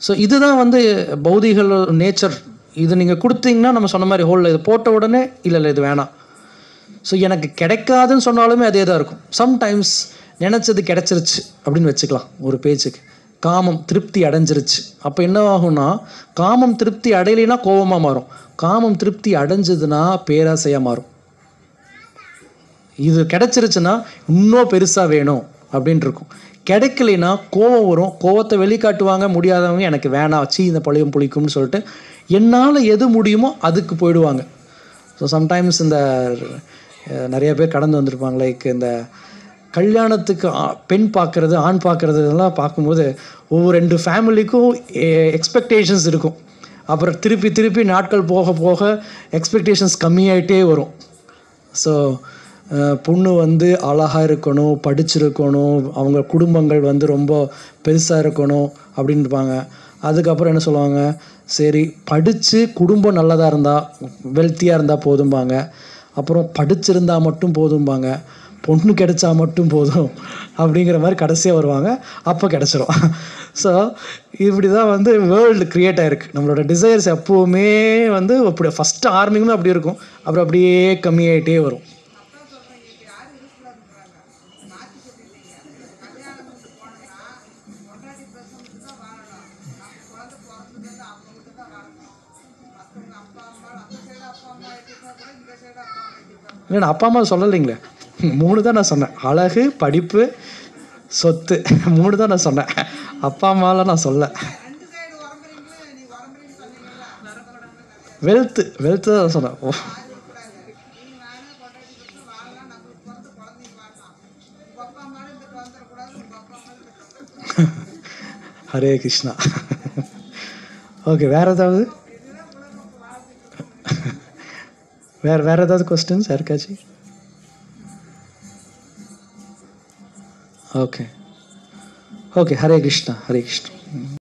ஸோ இதுதான் வந்து பௌதிக நேச்சர். இது நீங்கள் கொடுத்தீங்கன்னா நம்ம சொன்ன மாதிரி ஹோலில் இது போட்ட உடனே இல்லை இது வேணாம். ஸோ எனக்கு கிடைக்காதுன்னு சொன்னாலுமே அதே தான் இருக்கும். சம்டைம்ஸ் நினச்சது கிடைச்சிருச்சு அப்படின்னு வச்சுக்கலாம் ஒரு பேச்சுக்கு, காமம் திருப்தி அடைஞ்சிருச்சு. அப்போ என்ன ஆகும்னா, காமம் திருப்தி அடையலைன்னா கோபமாக மாறும், காமம் திருப்தி அடைஞ்சதுன்னா பேராசையாக மாறும். இது கிடைச்சிருச்சுன்னா இன்னும் பெருசாக வேணும் அப்படின்ட்டு இருக்கும். கிடைக்கலைன்னா கோவம் வரும், கோவத்தை வெளிக்காட்டுவாங்க. முடியாதவங்க எனக்கு வேணாம், வச்சு இந்த பழையும் புளிக்கும்னு சொல்லிட்டு என்னால் எது முடியுமோ அதுக்கு போயிடுவாங்க. ஸோ சம்டைம்ஸ் இந்த நிறைய பேர் கடந்து வந்திருப்பாங்க. லைக் இந்த கல்யாணத்துக்கு பெண் பார்க்குறது ஆண் பார்க்குறது இதெல்லாம் பார்க்கும்போது ஒவ்வொரு 2 ஃபேமிலிக்கும் எக்ஸ்பெக்டேஷன்ஸ் இருக்கும். அப்புறம் திருப்பி நாட்கள் போக போக எக்ஸ்பெக்டேஷன்ஸ் கம்மியாகிட்டே வரும். ஸோ பொண்ணு வந்து அழகாக இருக்கணும், படிச்சிருக்கணும், அவங்க குடும்பங்கள் வந்து ரொம்ப பெருசாக இருக்கணும் அப்படின்னு இருப்பாங்க. அதுக்கப்புறம் என்ன சொல்லுவாங்க, சரி படித்து குடும்பம் நல்லதாக இருந்தால் வெல்த்தியாக இருந்தால் போதும்பாங்க. அப்புறம் படிச்சிருந்தால் மட்டும் போதும்பாங்க, பொண்ணு கிடைச்சா மட்டும் போதும் அப்படிங்கிற மாதிரி கடைசியாக வருவாங்க. அப்போ கிடச்சிரும். ஸோ இப்படி தான் வந்து வேர்ல்டு க்ரியேட் ஆகிருக்கு. நம்மளோட டிசைர்ஸ் எப்போவுமே வந்து அப்படி ஃபஸ்ட்டு ஆரம்பிக்குமே அப்படி இருக்கும், அப்புறம் அப்படியே கம்மியாகிட்டே வரும். இல்லை, நான் அப்பா அம்மா சொல்லலைங்களே, 3 தான் நான் சொன்னேன். அழகு, படிப்பு, சொத்து 3 தான் நான் சொன்னேன். அப்பா அம்மாலாம் நான் சொல்ல. வெல்த்து தான் சொன்னேன். ஓ, ஹரே கிருஷ்ணா. ஓகே, வேறு ஏதாவது கொஸ்டின்ஸ் யாருக்காச்சு? ஓகே, ஹரே கிருஷ்ணா.